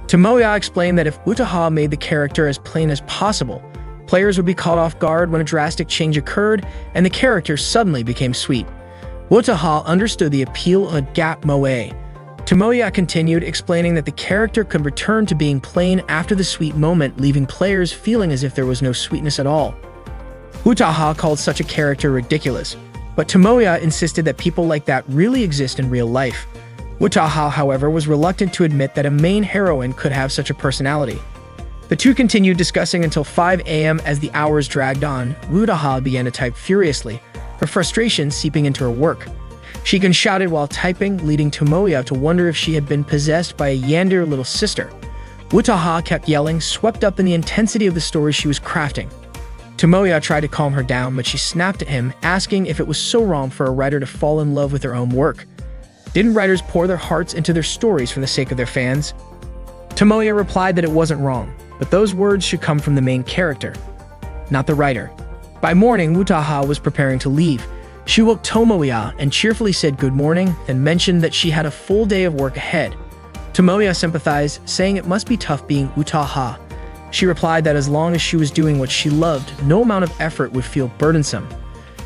Tomoya explained that if Utaha made the character as plain as possible, players would be caught off guard when a drastic change occurred and the character suddenly became sweet. Utaha understood the appeal of a gap moe. Tomoya continued, explaining that the character could return to being plain after the sweet moment, leaving players feeling as if there was no sweetness at all. Utaha called such a character ridiculous, but Tomoya insisted that people like that really exist in real life. Utaha, however, was reluctant to admit that a main heroine could have such a personality. The two continued discussing until 5 a.m. As the hours dragged on. Utaha began to type furiously, her frustration seeping into her work. She even shouted while typing, leading Tomoya to wonder if she had been possessed by a yandere little sister. Utaha kept yelling, swept up in the intensity of the story she was crafting. Tomoya tried to calm her down, but she snapped at him, asking if it was so wrong for a writer to fall in love with their own work. Didn't writers pour their hearts into their stories for the sake of their fans? Tomoya replied that it wasn't wrong, but those words should come from the main character, not the writer. By morning, Utaha was preparing to leave. She woke Tomoya and cheerfully said good morning, then mentioned that she had a full day of work ahead. Tomoya sympathized, saying it must be tough being Utaha. She replied that as long as she was doing what she loved, no amount of effort would feel burdensome.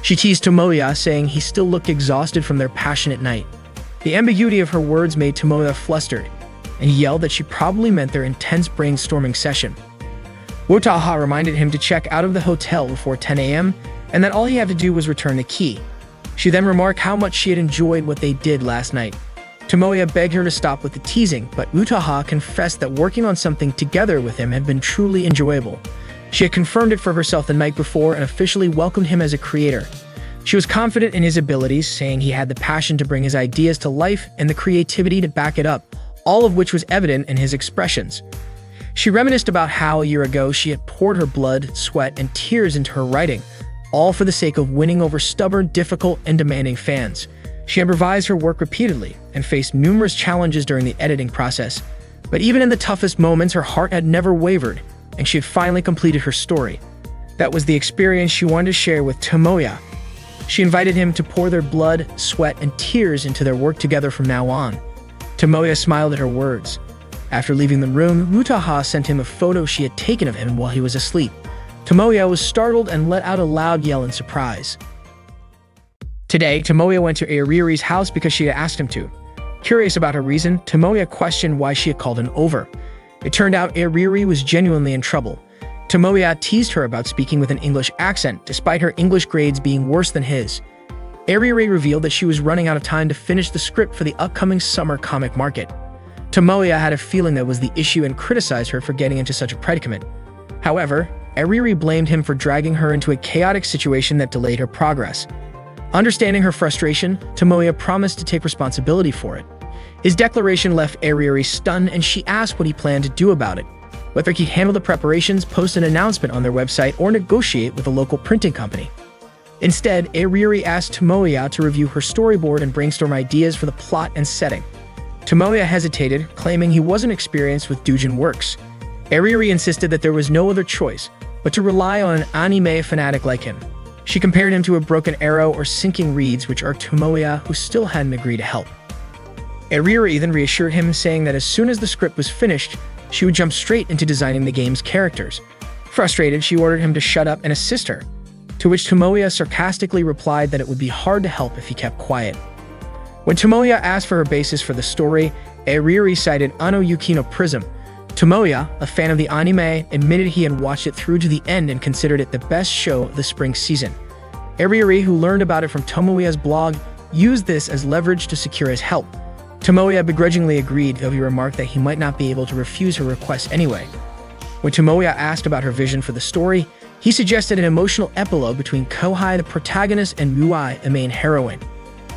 She teased Tomoya, saying he still looked exhausted from their passionate night. The ambiguity of her words made Tomoya flustered, and he yelled that she probably meant their intense brainstorming session. Utaha reminded him to check out of the hotel before 10 a.m. and that all he had to do was return the key. She then remarked how much she had enjoyed what they did last night. Tomoya begged her to stop with the teasing, but Utaha confessed that working on something together with him had been truly enjoyable. She had confirmed it for herself the night before and officially welcomed him as a creator. She was confident in his abilities, saying he had the passion to bring his ideas to life and the creativity to back it up, all of which was evident in his expressions. She reminisced about how a year ago she had poured her blood, sweat, and tears into her writing, all for the sake of winning over stubborn, difficult, and demanding fans. She had revised her work repeatedly and faced numerous challenges during the editing process, but even in the toughest moments, her heart had never wavered, and she had finally completed her story. That was the experience she wanted to share with Tomoya. She invited him to pour their blood, sweat, and tears into their work together from now on. Tomoya smiled at her words. After leaving the room, Utaha sent him a photo she had taken of him while he was asleep. Tomoya was startled and let out a loud yell in surprise. Today, Tomoya went to Airiri's house because she had asked him to. Curious about her reason, Tomoya questioned why she had called him over. It turned out Airiri was genuinely in trouble. Tomoya teased her about speaking with an English accent, despite her English grades being worse than his. Airiri revealed that she was running out of time to finish the script for the upcoming summer comic market. Tomoya had a feeling that was the issue and criticized her for getting into such a predicament. However, Airiri blamed him for dragging her into a chaotic situation that delayed her progress. Understanding her frustration, Tomoya promised to take responsibility for it. His declaration left Airiri stunned, and she asked what he planned to do about it, whether he'd handle the preparations, post an announcement on their website, or negotiate with a local printing company. Instead, Airiri asked Tomoya to review her storyboard and brainstorm ideas for the plot and setting. Tomoya hesitated, claiming he wasn't experienced with doujin works. Airiri insisted that there was no other choice but to rely on an anime fanatic like him. She compared him to a broken arrow or sinking reeds, which are Tomoya, who still hadn't agreed to help. Airiri then reassured him, saying that as soon as the script was finished, she would jump straight into designing the game's characters. Frustrated, she ordered him to shut up and assist her, to which Tomoya sarcastically replied that it would be hard to help if he kept quiet. When Tomoya asked for her basis for the story, Airiri cited Ano Yuki no Prism. Tomoya, a fan of the anime, admitted he had watched it through to the end and considered it the best show of the spring season. Airiri, who learned about it from Tomoya's blog, used this as leverage to secure his help. Tomoya begrudgingly agreed, though he remarked that he might not be able to refuse her request anyway. When Tomoya asked about her vision for the story, he suggested an emotional epilogue between Kohai, the protagonist, and Mui, the main heroine.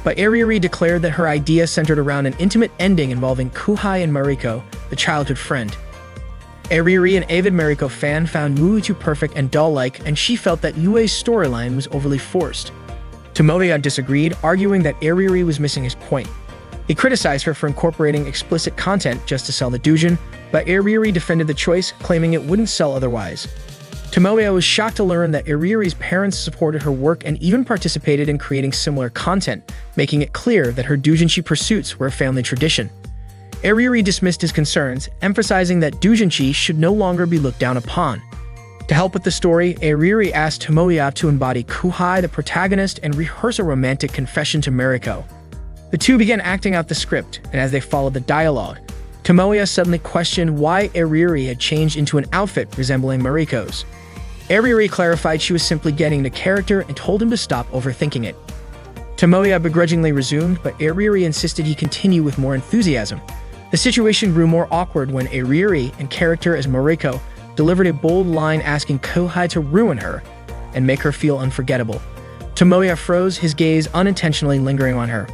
But Airiri declared that her idea centered around an intimate ending involving Kohai and Mariko, the childhood friend. Airiri, an avid Mariko fan, found Mui too perfect and doll-like, and she felt that Yue's storyline was overly forced. Tomoya disagreed, arguing that Airiri was missing his point. He criticized her for incorporating explicit content just to sell the doujin, but Airiri defended the choice, claiming it wouldn't sell otherwise. Tomoya was shocked to learn that Airiri's parents supported her work and even participated in creating similar content, making it clear that her doujinshi pursuits were a family tradition. Airiri dismissed his concerns, emphasizing that doujinshi should no longer be looked down upon. To help with the story, Airiri asked Tomoya to embody Kohai, the protagonist, and rehearse a romantic confession to Mariko. The two began acting out the script, and as they followed the dialogue, Tomoya suddenly questioned why Airiri had changed into an outfit resembling Mariko's. Airiri clarified she was simply getting into character and told him to stop overthinking it. Tomoya begrudgingly resumed, but Airiri insisted he continue with more enthusiasm. The situation grew more awkward when Airiri, in character as Mariko, delivered a bold line asking Kohai to ruin her and make her feel unforgettable. Tomoya froze, his gaze unintentionally lingering on her.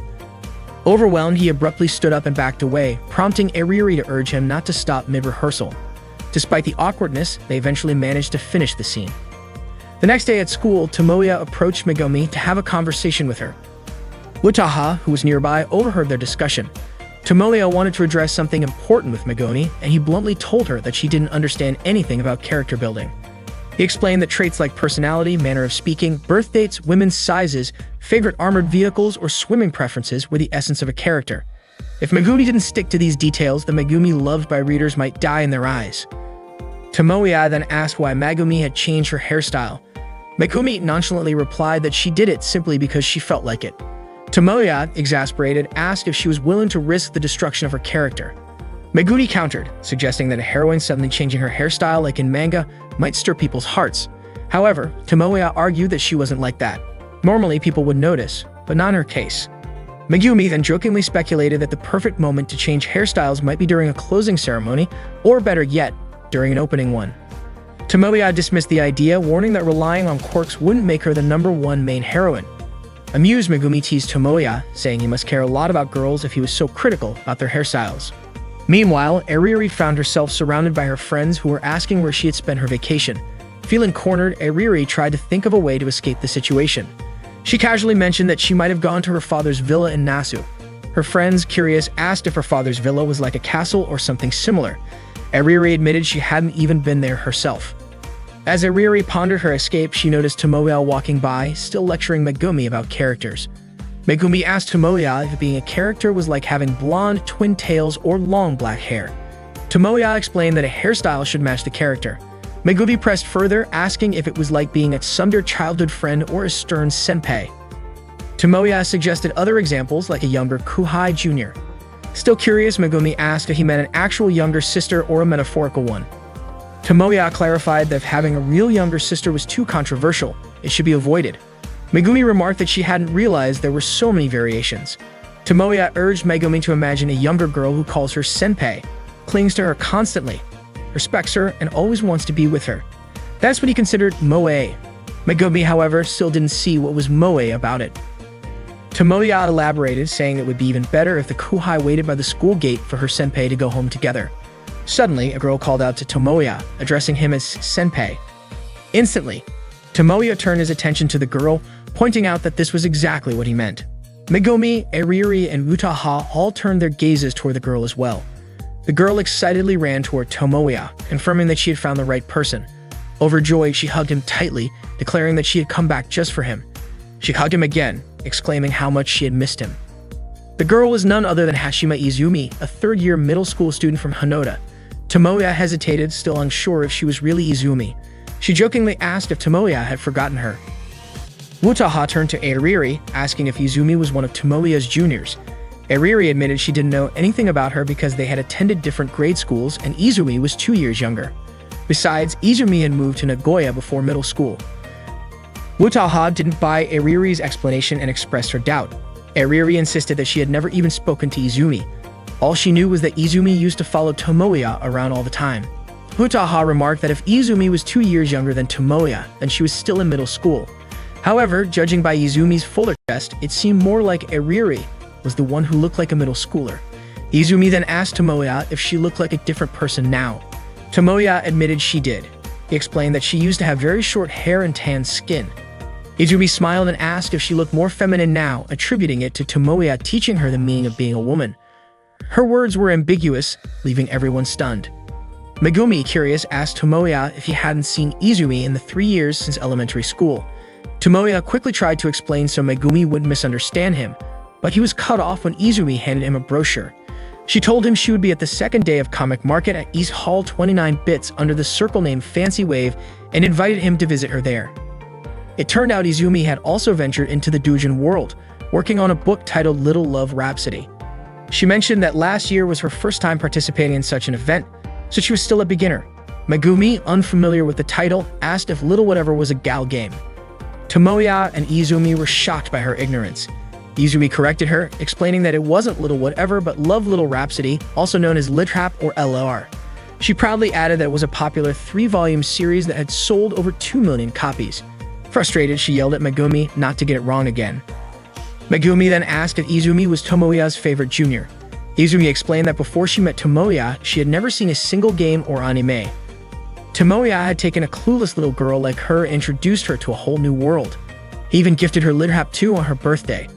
Overwhelmed, he abruptly stood up and backed away, prompting Airiri to urge him not to stop mid-rehearsal. Despite the awkwardness, they eventually managed to finish the scene. The next day at school, Tomoya approached Megumi to have a conversation with her. Utaha, who was nearby, overheard their discussion. Tomoya wanted to address something important with Megumi, and he bluntly told her that she didn't understand anything about character building. He explained that traits like personality, manner of speaking, birth dates, women's sizes, favorite armored vehicles, or swimming preferences were the essence of a character. If Megumi didn't stick to these details, the Megumi loved by readers might die in their eyes. Tomoya then asked why Megumi had changed her hairstyle. Megumi nonchalantly replied that she did it simply because she felt like it. Tomoya, exasperated, asked if she was willing to risk the destruction of her character. Megumi countered, suggesting that a heroine suddenly changing her hairstyle like in manga might stir people's hearts. However, Tomoya argued that she wasn't like that. Normally, people would notice, but not in her case. Megumi then jokingly speculated that the perfect moment to change hairstyles might be during a closing ceremony, or better yet, during an opening one. Tomoya dismissed the idea, warning that relying on quirks wouldn't make her the #1 main heroine. Amused, Megumi teased Tomoya, saying he must care a lot about girls if he was so critical about their hairstyles. Meanwhile, Eriri found herself surrounded by her friends who were asking where she had spent her vacation. Feeling cornered, Eriri tried to think of a way to escape the situation. She casually mentioned that she might have gone to her father's villa in Nasu. Her friends, curious, asked if her father's villa was like a castle or something similar. Eriri admitted she hadn't even been there herself. As Eriri pondered her escape, she noticed Tomoya walking by, still lecturing Megumi about characters. Megumi asked Tomoya if being a character was like having blonde, twin tails, or long black hair. Tomoya explained that a hairstyle should match the character. Megumi pressed further, asking if it was like being a tsundere childhood friend or a stern senpai. Tomoya suggested other examples like a younger Kuhai Jr. Still curious, Megumi asked if he meant an actual younger sister or a metaphorical one. Tomoya clarified that if having a real younger sister was too controversial, it should be avoided. Megumi remarked that she hadn't realized there were so many variations. Tomoya urged Megumi to imagine a younger girl who calls her senpai, clings to her constantly, respects her, and always wants to be with her. That's what he considered moe. Megumi, however, still didn't see what was moe about it. Tomoya elaborated, saying it would be even better if the Kuhai waited by the school gate for her senpai to go home together. Suddenly, a girl called out to Tomoya, addressing him as senpai. Instantly, Tomoya turned his attention to the girl, pointing out that this was exactly what he meant. Megumi, Eriri, and Utaha all turned their gazes toward the girl as well. The girl excitedly ran toward Tomoya, confirming that she had found the right person. Overjoyed, she hugged him tightly, declaring that she had come back just for him. She hugged him again, exclaiming how much she had missed him. The girl was none other than Hashima Izumi, a third-year middle school student from Hanoda. Tomoya hesitated, still unsure if she was really Izumi. She jokingly asked if Tomoya had forgotten her. Utaha turned to Eriri, asking if Izumi was one of Tomoya's juniors. Eriri admitted she didn't know anything about her because they had attended different grade schools and Izumi was 2 years younger. Besides, Izumi had moved to Nagoya before middle school. Utaha didn't buy Eriri's explanation and expressed her doubt. Eriri insisted that she had never even spoken to Izumi. All she knew was that Izumi used to follow Tomoya around all the time. Utaha remarked that if Izumi was 2 years younger than Tomoya, then she was still in middle school. However, judging by Izumi's fuller chest, it seemed more like Eriri was the one who looked like a middle schooler. Izumi then asked Tomoya if she looked like a different person now. Tomoya admitted she did. He explained that she used to have very short hair and tan skin. Izumi smiled and asked if she looked more feminine now, attributing it to Tomoya teaching her the meaning of being a woman. Her words were ambiguous, leaving everyone stunned. Megumi, curious, asked Tomoya if he hadn't seen Izumi in the 3 years since elementary school. Tomoya quickly tried to explain so Megumi wouldn't misunderstand him, but he was cut off when Izumi handed him a brochure. She told him she would be at the second day of comic market at East Hall 29 Bits under the circle name Fancy Wave and invited him to visit her there. It turned out Izumi had also ventured into the doujin world, working on a book titled Little Love Rhapsody. She mentioned that last year was her first time participating in such an event, so she was still a beginner. Megumi, unfamiliar with the title, asked if Little Whatever was a gal game. Tomoya and Izumi were shocked by her ignorance. Izumi corrected her, explaining that it wasn't Little Whatever but Love Little Rhapsody, also known as Litrap or LR. She proudly added that it was a popular 3-volume series that had sold over 2 million copies. Frustrated, she yelled at Megumi not to get it wrong again. Megumi then asked if Izumi was Tomoya's favorite junior. Izumi explained that before she met Tomoya, she had never seen a single game or anime. Tomoya had taken a clueless little girl like her and introduced her to a whole new world. He even gifted her Litrap 2 on her birthday.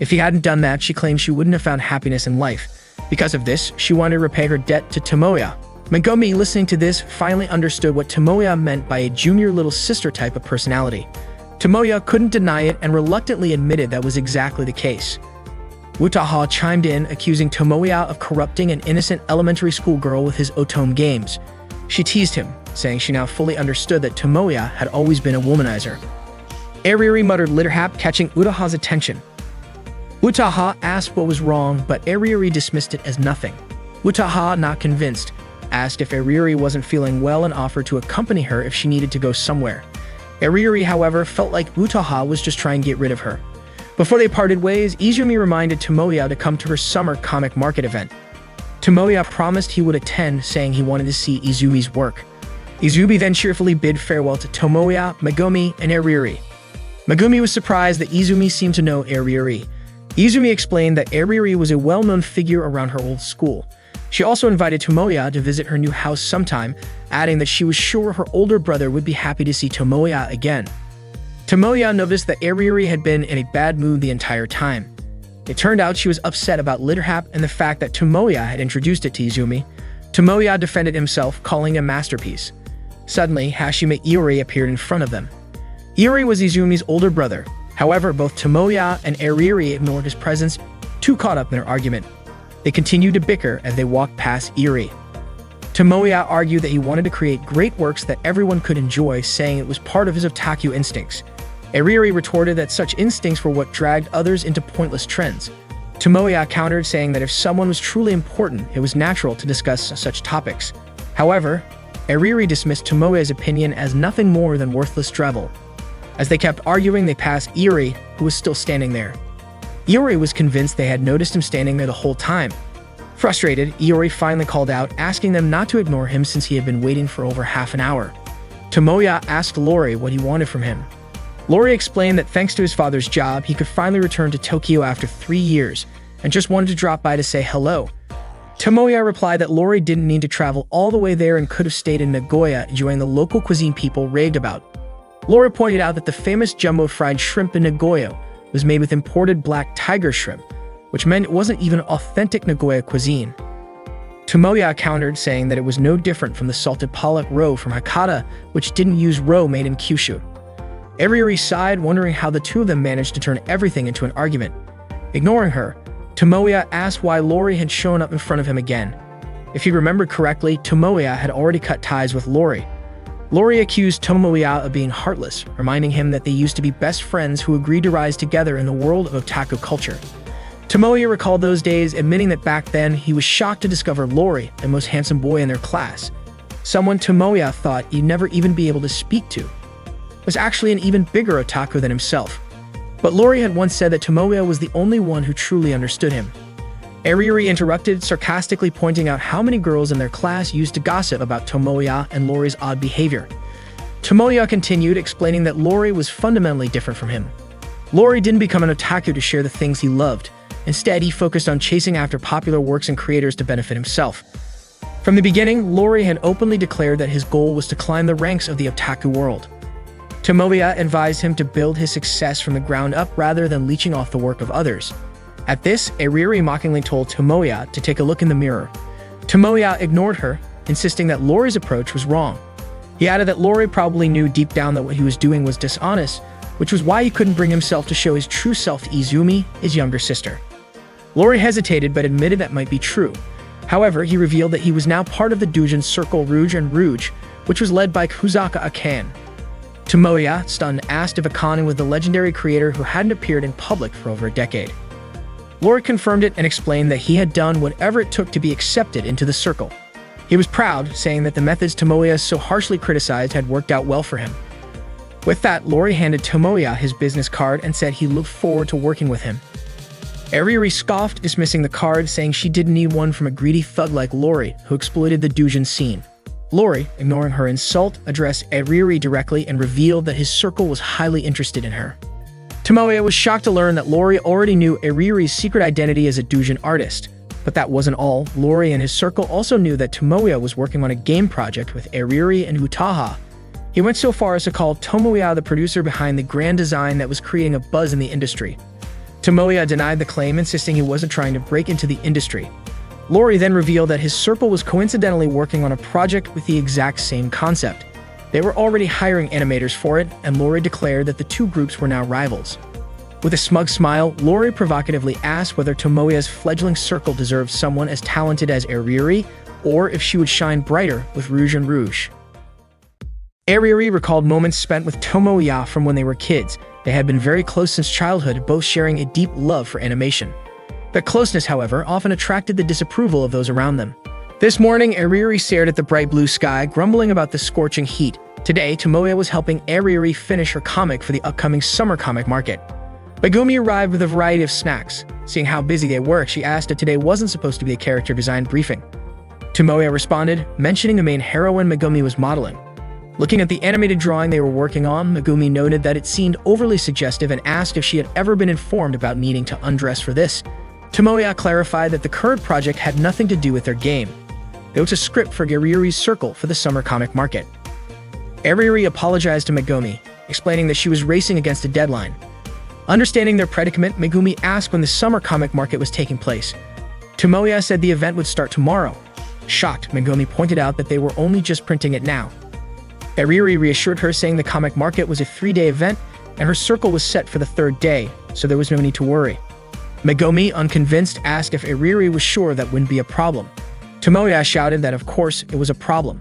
If he hadn't done that, she claimed she wouldn't have found happiness in life. Because of this, she wanted to repay her debt to Tomoya. Megumi, listening to this, finally understood what Tomoya meant by a junior little sister type of personality. Tomoya couldn't deny it and reluctantly admitted that was exactly the case. Wutaha chimed in, accusing Tomoya of corrupting an innocent elementary school girl with his otome games. She teased him, saying she now fully understood that Tomoya had always been a womanizer. Ariri muttered Litterhap, catching Wutaha's attention. Wutaha asked what was wrong, but Ariri dismissed it as nothing. Wutaha, not convinced, asked if Ariri wasn't feeling well and offered to accompany her if she needed to go somewhere. Ariri, however, felt like Wutaha was just trying to get rid of her. Before they parted ways, Izumi reminded Tomoya to come to her summer comic market event. Tomoya promised he would attend, saying he wanted to see Izumi's work. Izumi then cheerfully bid farewell to Tomoya, Megumi, and Ariri. Megumi was surprised that Izumi seemed to know Ariri. Izumi explained that Ariri was a well-known figure around her old school. She also invited Tomoya to visit her new house sometime, adding that she was sure her older brother would be happy to see Tomoya again. Tomoya noticed that Ariri had been in a bad mood the entire time. It turned out she was upset about Litterhap and the fact that Tomoya had introduced it to Izumi. Tomoya defended himself, calling it a masterpiece. Suddenly, Hashime Iori appeared in front of them. Iori was Izumi's older brother. However, both Tomoya and Ariri ignored his presence, too caught up in their argument. They continued to bicker as they walked past Iori. Tomoya argued that he wanted to create great works that everyone could enjoy, saying it was part of his otaku instincts. Ariri retorted that such instincts were what dragged others into pointless trends. Tomoya countered, saying that if someone was truly important, it was natural to discuss such topics. However, Ariri dismissed Tomoya's opinion as nothing more than worthless drivel. As they kept arguing, they passed Iori, who was still standing there. Iori was convinced they had noticed him standing there the whole time. Frustrated, Iori finally called out, asking them not to ignore him since he had been waiting for over half an hour. Tomoya asked Lori what he wanted from him. Lori explained that thanks to his father's job, he could finally return to Tokyo after 3 years, and just wanted to drop by to say hello. Tomoya replied that Lori didn't need to travel all the way there and could have stayed in Nagoya, enjoying the local cuisine people raved about. Lori pointed out that the famous jumbo fried shrimp in Nagoya was made with imported black tiger shrimp, which meant it wasn't even authentic Nagoya cuisine. Tomoya countered, saying that it was no different from the salted pollock roe from Hakata, which didn't use roe made in Kyushu. Ariri sighed, wondering how the two of them managed to turn everything into an argument. Ignoring her, Tomoya asked why Lori had shown up in front of him again. If he remembered correctly, Tomoya had already cut ties with Lori. Lori accused Tomoya of being heartless, reminding him that they used to be best friends who agreed to rise together in the world of otaku culture. Tomoya recalled those days, admitting that back then he was shocked to discover Lori, the most handsome boy in their class, someone Tomoya thought he'd never even be able to speak to, was actually an even bigger otaku than himself. But Lori had once said that Tomoya was the only one who truly understood him. Ariri interrupted, sarcastically pointing out how many girls in their class used to gossip about Tomoya and Lori's odd behavior. Tomoya continued, explaining that Lori was fundamentally different from him. Lori didn't become an otaku to share the things he loved. Instead, he focused on chasing after popular works and creators to benefit himself. From the beginning, Lori had openly declared that his goal was to climb the ranks of the otaku world. Tomoya advised him to build his success from the ground up rather than leeching off the work of others. At this, Ariri mockingly told Tomoya to take a look in the mirror. Tomoya ignored her, insisting that Lori's approach was wrong. He added that Lori probably knew deep down that what he was doing was dishonest, which was why he couldn't bring himself to show his true self to Izumi, his younger sister. Lori hesitated but admitted that might be true. However, he revealed that he was now part of the Doujin Circle Rouge and Rouge, which was led by Kusaka Akane. Tomoya, stunned, asked if Akane was the legendary creator who hadn't appeared in public for over a decade. Lori confirmed it and explained that he had done whatever it took to be accepted into the circle. He was proud, saying that the methods Tomoya so harshly criticized had worked out well for him. With that, Lori handed Tomoya his business card and said he looked forward to working with him. Ariri scoffed, dismissing the card, saying she didn't need one from a greedy thug like Lori, who exploited the Doujin scene. Lori, ignoring her insult, addressed Ariri directly and revealed that his circle was highly interested in her. Tomoya was shocked to learn that Lori already knew Ariri's secret identity as a Doujin artist. But that wasn't all. Lori and his circle also knew that Tomoya was working on a game project with Ariri and Wutaha. He went so far as to call Tomoya the producer behind the grand design that was creating a buzz in the industry. Tomoya denied the claim, insisting he wasn't trying to break into the industry. Lori then revealed that his circle was coincidentally working on a project with the exact same concept. They were already hiring animators for it, and Lori declared that the two groups were now rivals. With a smug smile, Lori provocatively asked whether Tomoya's fledgling circle deserved someone as talented as Airiuri, or if she would shine brighter with Rouge and Rouge. Airiuri recalled moments spent with Tomoya from when they were kids. They had been very close since childhood, both sharing a deep love for animation. Their closeness, however, often attracted the disapproval of those around them. This morning, Airiuri stared at the bright blue sky, grumbling about the scorching heat. Today, Tomoya was helping Airiuri finish her comic for the upcoming summer comic market. Megumi arrived with a variety of snacks. Seeing how busy they were, she asked if today wasn't supposed to be a character design briefing. Tomoya responded, mentioning the main heroine Megumi was modeling. Looking at the animated drawing they were working on, Megumi noted that it seemed overly suggestive and asked if she had ever been informed about needing to undress for this. Tomoya clarified that the current project had nothing to do with their game. It was a script for Airiuri's circle for the summer comic market. Airiuri apologized to Megumi, explaining that she was racing against a deadline. Understanding their predicament, Megumi asked when the summer comic market was taking place. Tomoya said the event would start tomorrow. Shocked, Megumi pointed out that they were only just printing it now. Airiuri reassured her, saying the comic market was a 3-day event and her circle was set for the 3rd day, so there was no need to worry. Megumi, unconvinced, asked if Airiuri was sure that wouldn't be a problem. Tomoya shouted that of course it was a problem.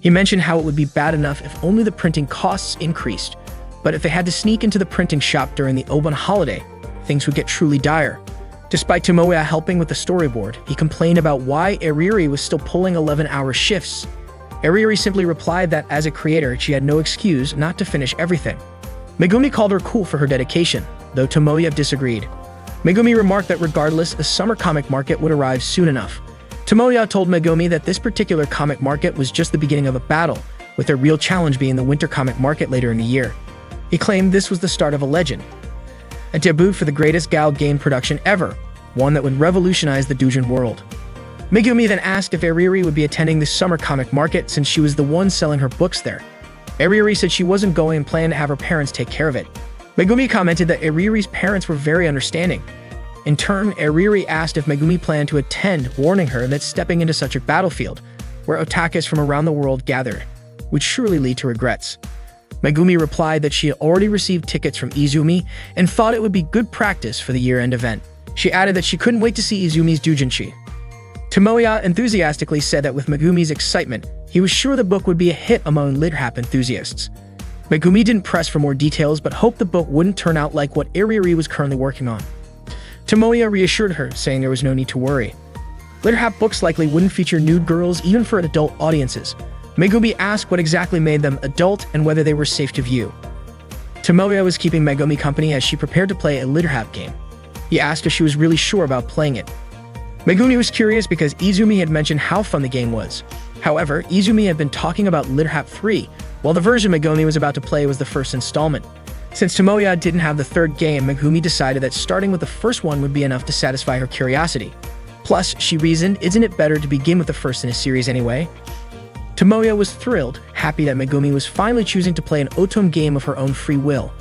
He mentioned how it would be bad enough if only the printing costs increased, but if they had to sneak into the printing shop during the Obon holiday, things would get truly dire. Despite Tomoya helping with the storyboard, he complained about why Airiuri was still pulling 11-hour shifts. Airiuri simply replied that as a creator, she had no excuse not to finish everything. Megumi called her cool for her dedication, though Tomoya disagreed. Megumi remarked that regardless, the summer comic market would arrive soon enough. Tomoya told Megumi that this particular comic market was just the beginning of a battle, with their real challenge being the winter comic market later in the year. He claimed this was the start of a legend, a debut for the greatest gal game production ever, one that would revolutionize the doujin world. Megumi then asked if Airiuri would be attending the summer comic market since she was the one selling her books there. Airiuri said she wasn't going and planned to have her parents take care of it. Megumi commented that Airiuri's parents were very understanding. In turn, Airiuri asked if Megumi planned to attend, warning her that stepping into such a battlefield, where otakus from around the world gathered, would surely lead to regrets. Megumi replied that she had already received tickets from Izumi and thought it would be good practice for the year-end event. She added that she couldn't wait to see Izumi's doujinshi. Tomoya enthusiastically said that with Megumi's excitement, he was sure the book would be a hit among LitHap enthusiasts. Megumi didn't press for more details but hoped the book wouldn't turn out like what Airiuri was currently working on. Tomoya reassured her, saying there was no need to worry. LitHap books likely wouldn't feature nude girls even for adult audiences. Megumi asked what exactly made them adult and whether they were safe to view. Tomoya was keeping Megumi company as she prepared to play a LitHap game. He asked if she was really sure about playing it. Megumi was curious because Izumi had mentioned how fun the game was. However, Izumi had been talking about LitHap 3, while the version Megumi was about to play was the first installment. Since Tomoya didn't have the 3rd game, Megumi decided that starting with the first one would be enough to satisfy her curiosity. Plus, she reasoned, isn't it better to begin with the first in a series anyway? Tomoya was thrilled, happy that Megumi was finally choosing to play an Otom game of her own free will.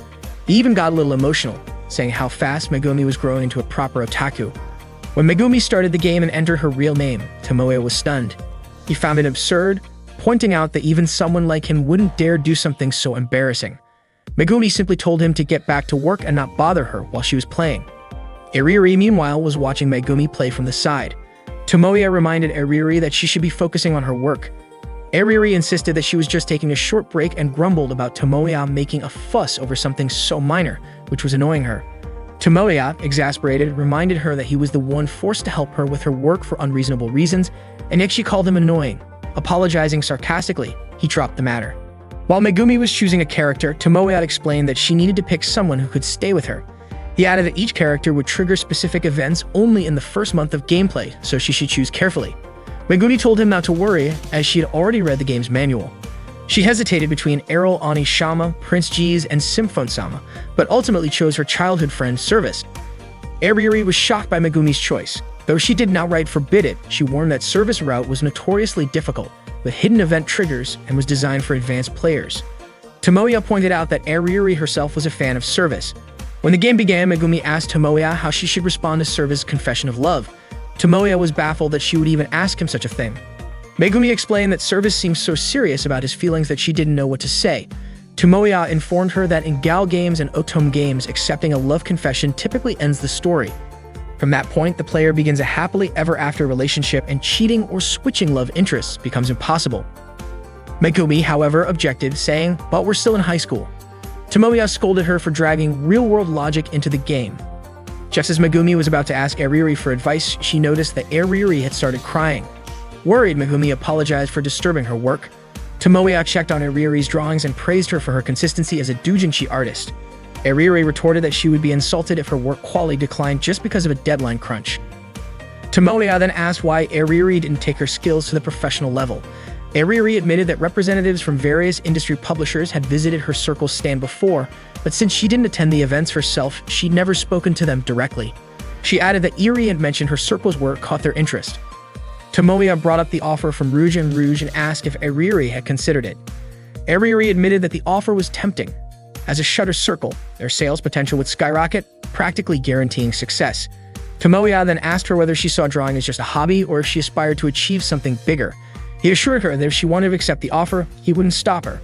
He even got a little emotional, saying how fast Megumi was growing into a proper otaku. When Megumi started the game and entered her real name, Tomoya was stunned. He found it absurd, pointing out that even someone like him wouldn't dare do something so embarrassing. Megumi simply told him to get back to work and not bother her while she was playing. Airiuri, meanwhile, was watching Megumi play from the side. Tomoya reminded Airiuri that she should be focusing on her work. Airiuri insisted that she was just taking a short break and grumbled about Tomoya making a fuss over something so minor, which was annoying her. Tomoya, exasperated, reminded her that he was the one forced to help her with her work for unreasonable reasons, and yet she called him annoying. Apologizing sarcastically, he dropped the matter. While Megumi was choosing a character, Tomoya explained that she needed to pick someone who could stay with her. He added that each character would trigger specific events only in the first month of gameplay, so she should choose carefully. Megumi told him not to worry, as she had already read the game's manual. She hesitated between Errol Onishama, Prince G's, and Symphone-sama, but ultimately chose her childhood friend, Service. Airiuri was shocked by Megumi's choice. Though she didn't outright forbid it, she warned that Service route was notoriously difficult, with hidden event triggers, and was designed for advanced players. Tomoya pointed out that Airiuri herself was a fan of Service. When the game began, Megumi asked Tomoya how she should respond to Service's confession of love. Tomoya was baffled that she would even ask him such a thing. Megumi explained that service seemed so serious about his feelings that she didn't know what to say. Tomoya informed her that in gal games and otome games, accepting a love confession typically ends the story. From that point, the player begins a happily ever after relationship and cheating or switching love interests becomes impossible. Megumi, however, objected, saying, "But we're still in high school." Tomoya scolded her for dragging real-world logic into the game. Just as Megumi was about to ask Ariri for advice, she noticed that Ariri had started crying. Worried, Megumi apologized for disturbing her work. Tomoya checked on Ariri's drawings and praised her for her consistency as a doujinshi artist. Ariri retorted that she would be insulted if her work quality declined just because of a deadline crunch. Tomoya then asked why Ariri didn't take her skills to the professional level. Ariri admitted that representatives from various industry publishers had visited her circle's stand before, but since she didn't attend the events herself, she'd never spoken to them directly. She added that Eri had mentioned her circle's work caught their interest. Tomoya brought up the offer from Rouge and asked if Ariri had considered it. Ariri admitted that the offer was tempting. As a Shutter circle, their sales potential would skyrocket, practically guaranteeing success. Tomoya then asked her whether she saw drawing as just a hobby or if she aspired to achieve something bigger. He assured her that if she wanted to accept the offer, he wouldn't stop her.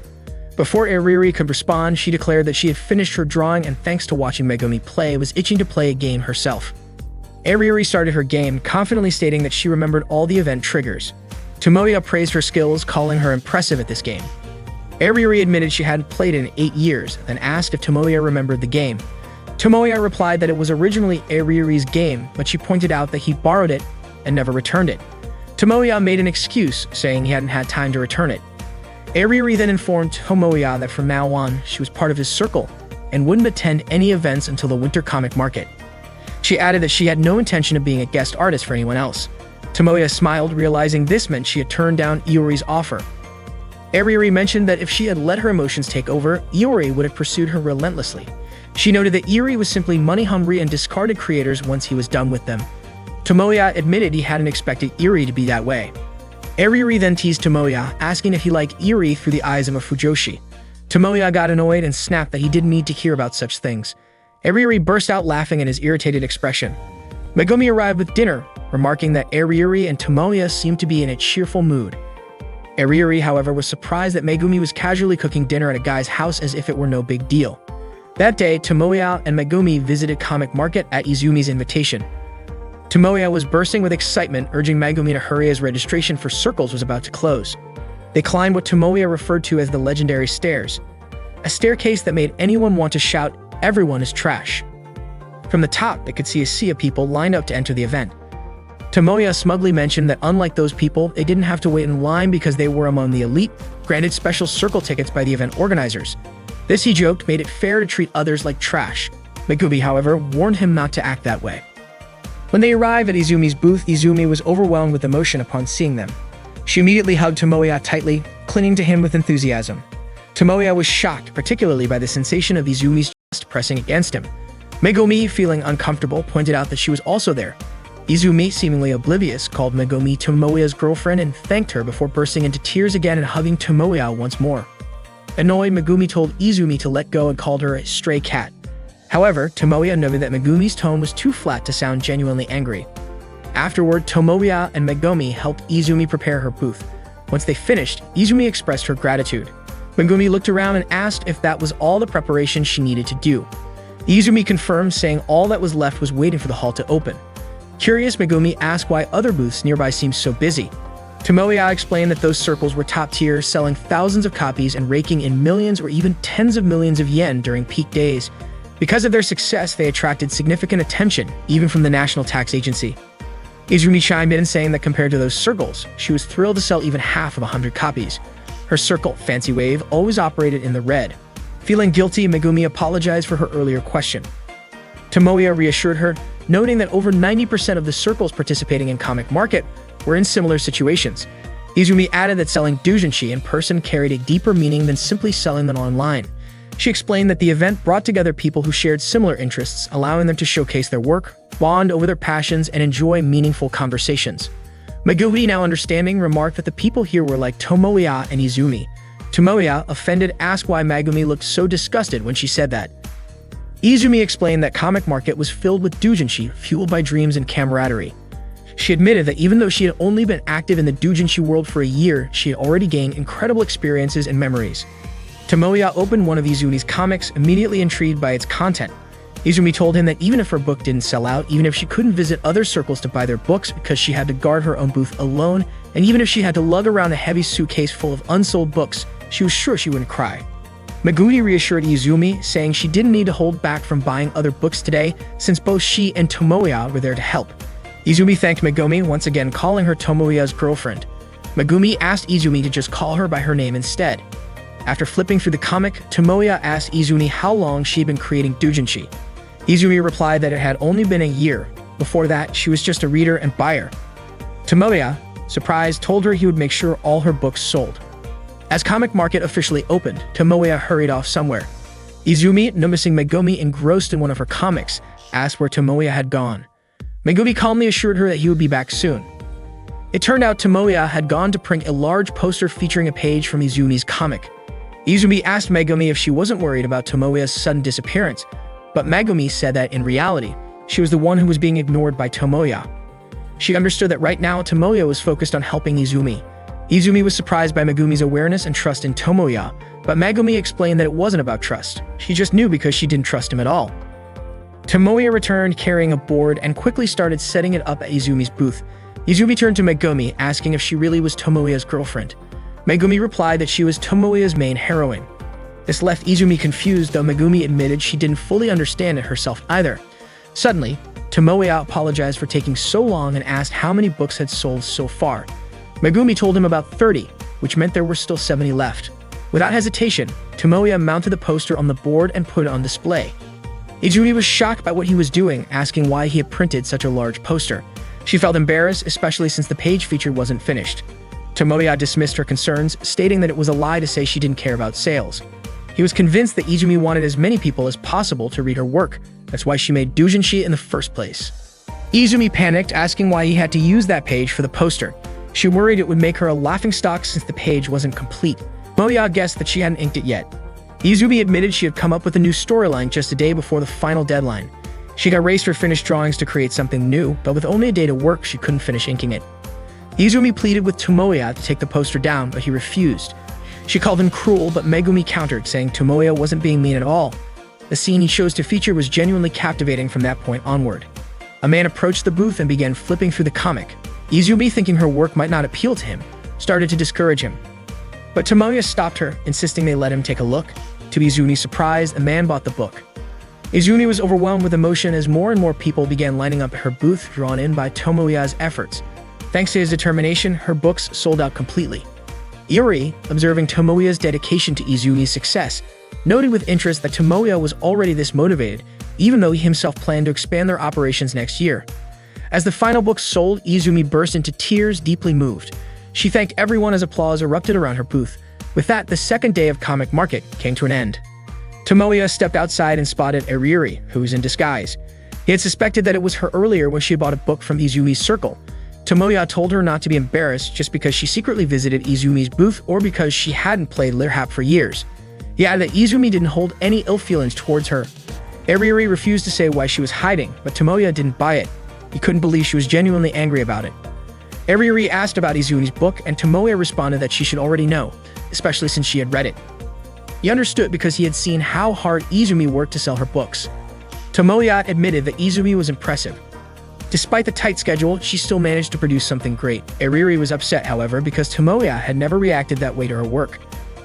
Before Ariri could respond, she declared that she had finished her drawing and thanks to watching Megumi play, was itching to play a game herself. Ariri started her game, confidently stating that she remembered all the event triggers. Tomoya praised her skills, calling her impressive at this game. Ariri admitted she hadn't played it in 8 years, then asked if Tomoya remembered the game. Tomoya replied that it was originally Ariri's game, but she pointed out that he borrowed it and never returned it. Tomoya made an excuse, saying he hadn't had time to return it. Ariri then informed Tomoya that from now on, she was part of his circle and wouldn't attend any events until the winter comic market. She added that she had no intention of being a guest artist for anyone else. Tomoya smiled, realizing this meant she had turned down Iori's offer. Ariri mentioned that if she had let her emotions take over, Iori would have pursued her relentlessly. She noted that Iori was simply money-hungry and discarded creators once he was done with them. Tomoya admitted he hadn't expected Iori to be that way. Ariri then teased Tomoya, asking if he liked Iori through the eyes of a Fujoshi. Tomoya got annoyed and snapped that he didn't need to hear about such things. Ariri burst out laughing at his irritated expression. Megumi arrived with dinner, remarking that Ariri and Tomoya seemed to be in a cheerful mood. Ariri, however, was surprised that Megumi was casually cooking dinner at a guy's house as if it were no big deal. That day, Tomoya and Megumi visited Comic Market at Izumi's invitation. Tomoya was bursting with excitement, urging Megumi to hurry as registration for circles was about to close. They climbed what Tomoya referred to as the legendary stairs, a staircase that made anyone want to shout, "Everyone is trash." From the top, they could see a sea of people lined up to enter the event. Tomoya smugly mentioned that unlike those people, they didn't have to wait in line because they were among the elite, granted special circle tickets by the event organizers. This, he joked, made it fair to treat others like trash. Megumi, however, warned him not to act that way. When they arrived at Izumi's booth, Izumi was overwhelmed with emotion upon seeing them. She immediately hugged Tomoya tightly, clinging to him with enthusiasm. Tomoya was shocked, particularly by the sensation of Izumi's chest pressing against him. Megumi, feeling uncomfortable, pointed out that she was also there. Izumi, seemingly oblivious, called Megumi Tomoya's girlfriend and thanked her before bursting into tears again and hugging Tomoya once more. Annoyed, Megumi told Izumi to let go and called her a stray cat. However, Tomoya noted that Megumi's tone was too flat to sound genuinely angry. Afterward, Tomoya and Megumi helped Izumi prepare her booth. Once they finished, Izumi expressed her gratitude. Megumi looked around and asked if that was all the preparation she needed to do. Izumi confirmed, saying all that was left was waiting for the hall to open. Curious, Megumi asked why other booths nearby seemed so busy. Tomoya explained that those circles were top tier, selling thousands of copies and raking in millions or even tens of millions of yen during peak days. Because of their success, they attracted significant attention, even from the National Tax Agency. Izumi chimed in, saying that compared to those circles, she was thrilled to sell even half of 100 copies. Her circle, Fancy Wave, always operated in the red. Feeling guilty, Megumi apologized for her earlier question. Tomoya reassured her, noting that over 90% of the circles participating in Comic Market were in similar situations. Izumi added that selling doujinshi in person carried a deeper meaning than simply selling them online. She explained that the event brought together people who shared similar interests, allowing them to showcase their work, bond over their passions, and enjoy meaningful conversations. Megumi, now understanding, remarked that the people here were like Tomoya and Izumi. Tomoya, offended, asked why Megumi looked so disgusted when she said that. Izumi explained that Comic Market was filled with doujinshi, fueled by dreams and camaraderie. She admitted that even though she had only been active in the doujinshi world for a year, she had already gained incredible experiences and memories. Tomoya opened one of Izumi's comics, immediately intrigued by its content. Izumi told him that even if her book didn't sell out, even if she couldn't visit other circles to buy their books because she had to guard her own booth alone, and even if she had to lug around a heavy suitcase full of unsold books, she was sure she wouldn't cry. Megumi reassured Izumi, saying she didn't need to hold back from buying other books today, since both she and Tomoya were there to help. Izumi thanked Megumi, once again calling her Tomoya's girlfriend. Megumi asked Izumi to just call her by her name instead. After flipping through the comic, Tomoya asked Izumi how long she had been creating doujinshi. Izumi replied that it had only been a year. Before that, she was just a reader and buyer. Tomoya, surprised, told her he would make sure all her books sold. As Comic Market officially opened, Tomoya hurried off somewhere. Izumi, noticing Megumi engrossed in one of her comics, asked where Tomoya had gone. Megumi calmly assured her that he would be back soon. It turned out Tomoya had gone to print a large poster featuring a page from Izumi's comic. Izumi asked Megumi if she wasn't worried about Tomoya's sudden disappearance, but Megumi said that in reality, she was the one who was being ignored by Tomoya. She understood that right now Tomoya was focused on helping Izumi. Izumi was surprised by Megumi's awareness and trust in Tomoya, but Megumi explained that it wasn't about trust. She just knew because she didn't trust him at all. Tomoya returned carrying a board and quickly started setting it up at Izumi's booth. Izumi turned to Megumi, asking if she really was Tomoya's girlfriend. Megumi replied that she was Tomoya's main heroine. This left Izumi confused, though Megumi admitted she didn't fully understand it herself either. Suddenly, Tomoya apologized for taking so long and asked how many books had sold so far. Megumi told him about 30, which meant there were still 70 left. Without hesitation, Tomoya mounted the poster on the board and put it on display. Izumi was shocked by what he was doing, asking why he had printed such a large poster. She felt embarrassed, especially since the page feature wasn't finished. Tomoya dismissed her concerns, stating that it was a lie to say she didn't care about sales. He was convinced that Izumi wanted as many people as possible to read her work. That's why she made doujinshi in the first place. Izumi panicked, asking why he had to use that page for the poster. She worried it would make her a laughingstock since the page wasn't complete. Tomoya guessed that she hadn't inked it yet. Izumi admitted she had come up with a new storyline just a day before the final deadline. She'd erased her finished drawings to create something new, but with only a day to work, she couldn't finish inking it. Izumi pleaded with Tomoya to take the poster down, but he refused. She called him cruel, but Megumi countered, saying Tomoya wasn't being mean at all. The scene he chose to feature was genuinely captivating from that point onward. A man approached the booth and began flipping through the comic. Izumi, thinking her work might not appeal to him, started to discourage him. But Tomoya stopped her, insisting they let him take a look. To Izumi's surprise, the man bought the book. Izumi was overwhelmed with emotion as more and more people began lining up at her booth, drawn in by Tomoya's efforts. Thanks to his determination, her books sold out completely. Yuri, observing Tomoya's dedication to Izumi's success, noted with interest that Tomoya was already this motivated, even though he himself planned to expand their operations next year. As the final book sold, Izumi burst into tears, deeply moved. She thanked everyone as applause erupted around her booth. With that, the second day of Comic Market came to an end. Tomoya stepped outside and spotted Yuri, who was in disguise. He had suspected that it was her earlier when she bought a book from Izumi's circle. Tomoya told her not to be embarrassed just because she secretly visited Izumi's booth or because she hadn't played Lirhap for years. He added that Izumi didn't hold any ill feelings towards her. Yuri refused to say why she was hiding, but Tomoya didn't buy it. He couldn't believe she was genuinely angry about it. Yuri asked about Izumi's book, and Tomoya responded that she should already know, especially since she had read it. He understood because he had seen how hard Izumi worked to sell her books. Tomoya admitted that Izumi was impressive. Despite the tight schedule, she still managed to produce something great. Yuri was upset, however, because Tomoya had never reacted that way to her work.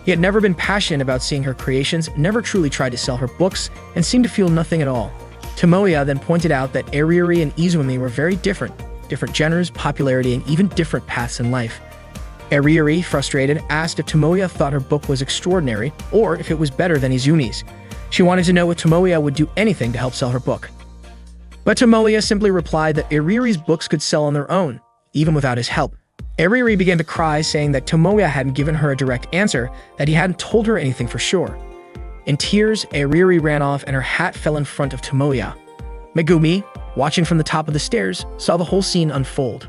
He had never been passionate about seeing her creations, never truly tried to sell her books, and seemed to feel nothing at all. Tomoya then pointed out that Yuri and Izumi were very different genders, popularity, and even different paths in life. Yuri, frustrated, asked if Tomoya thought her book was extraordinary or if it was better than Izumi's. She wanted to know if Tomoya would do anything to help sell her book. But Tomoya simply replied that Yuri's books could sell on their own, even without his help. Yuri began to cry, saying that Tomoya hadn't given her a direct answer, that he hadn't told her anything for sure. In tears, Yuri ran off and her hat fell in front of Tomoya. Megumi, watching from the top of the stairs, saw the whole scene unfold.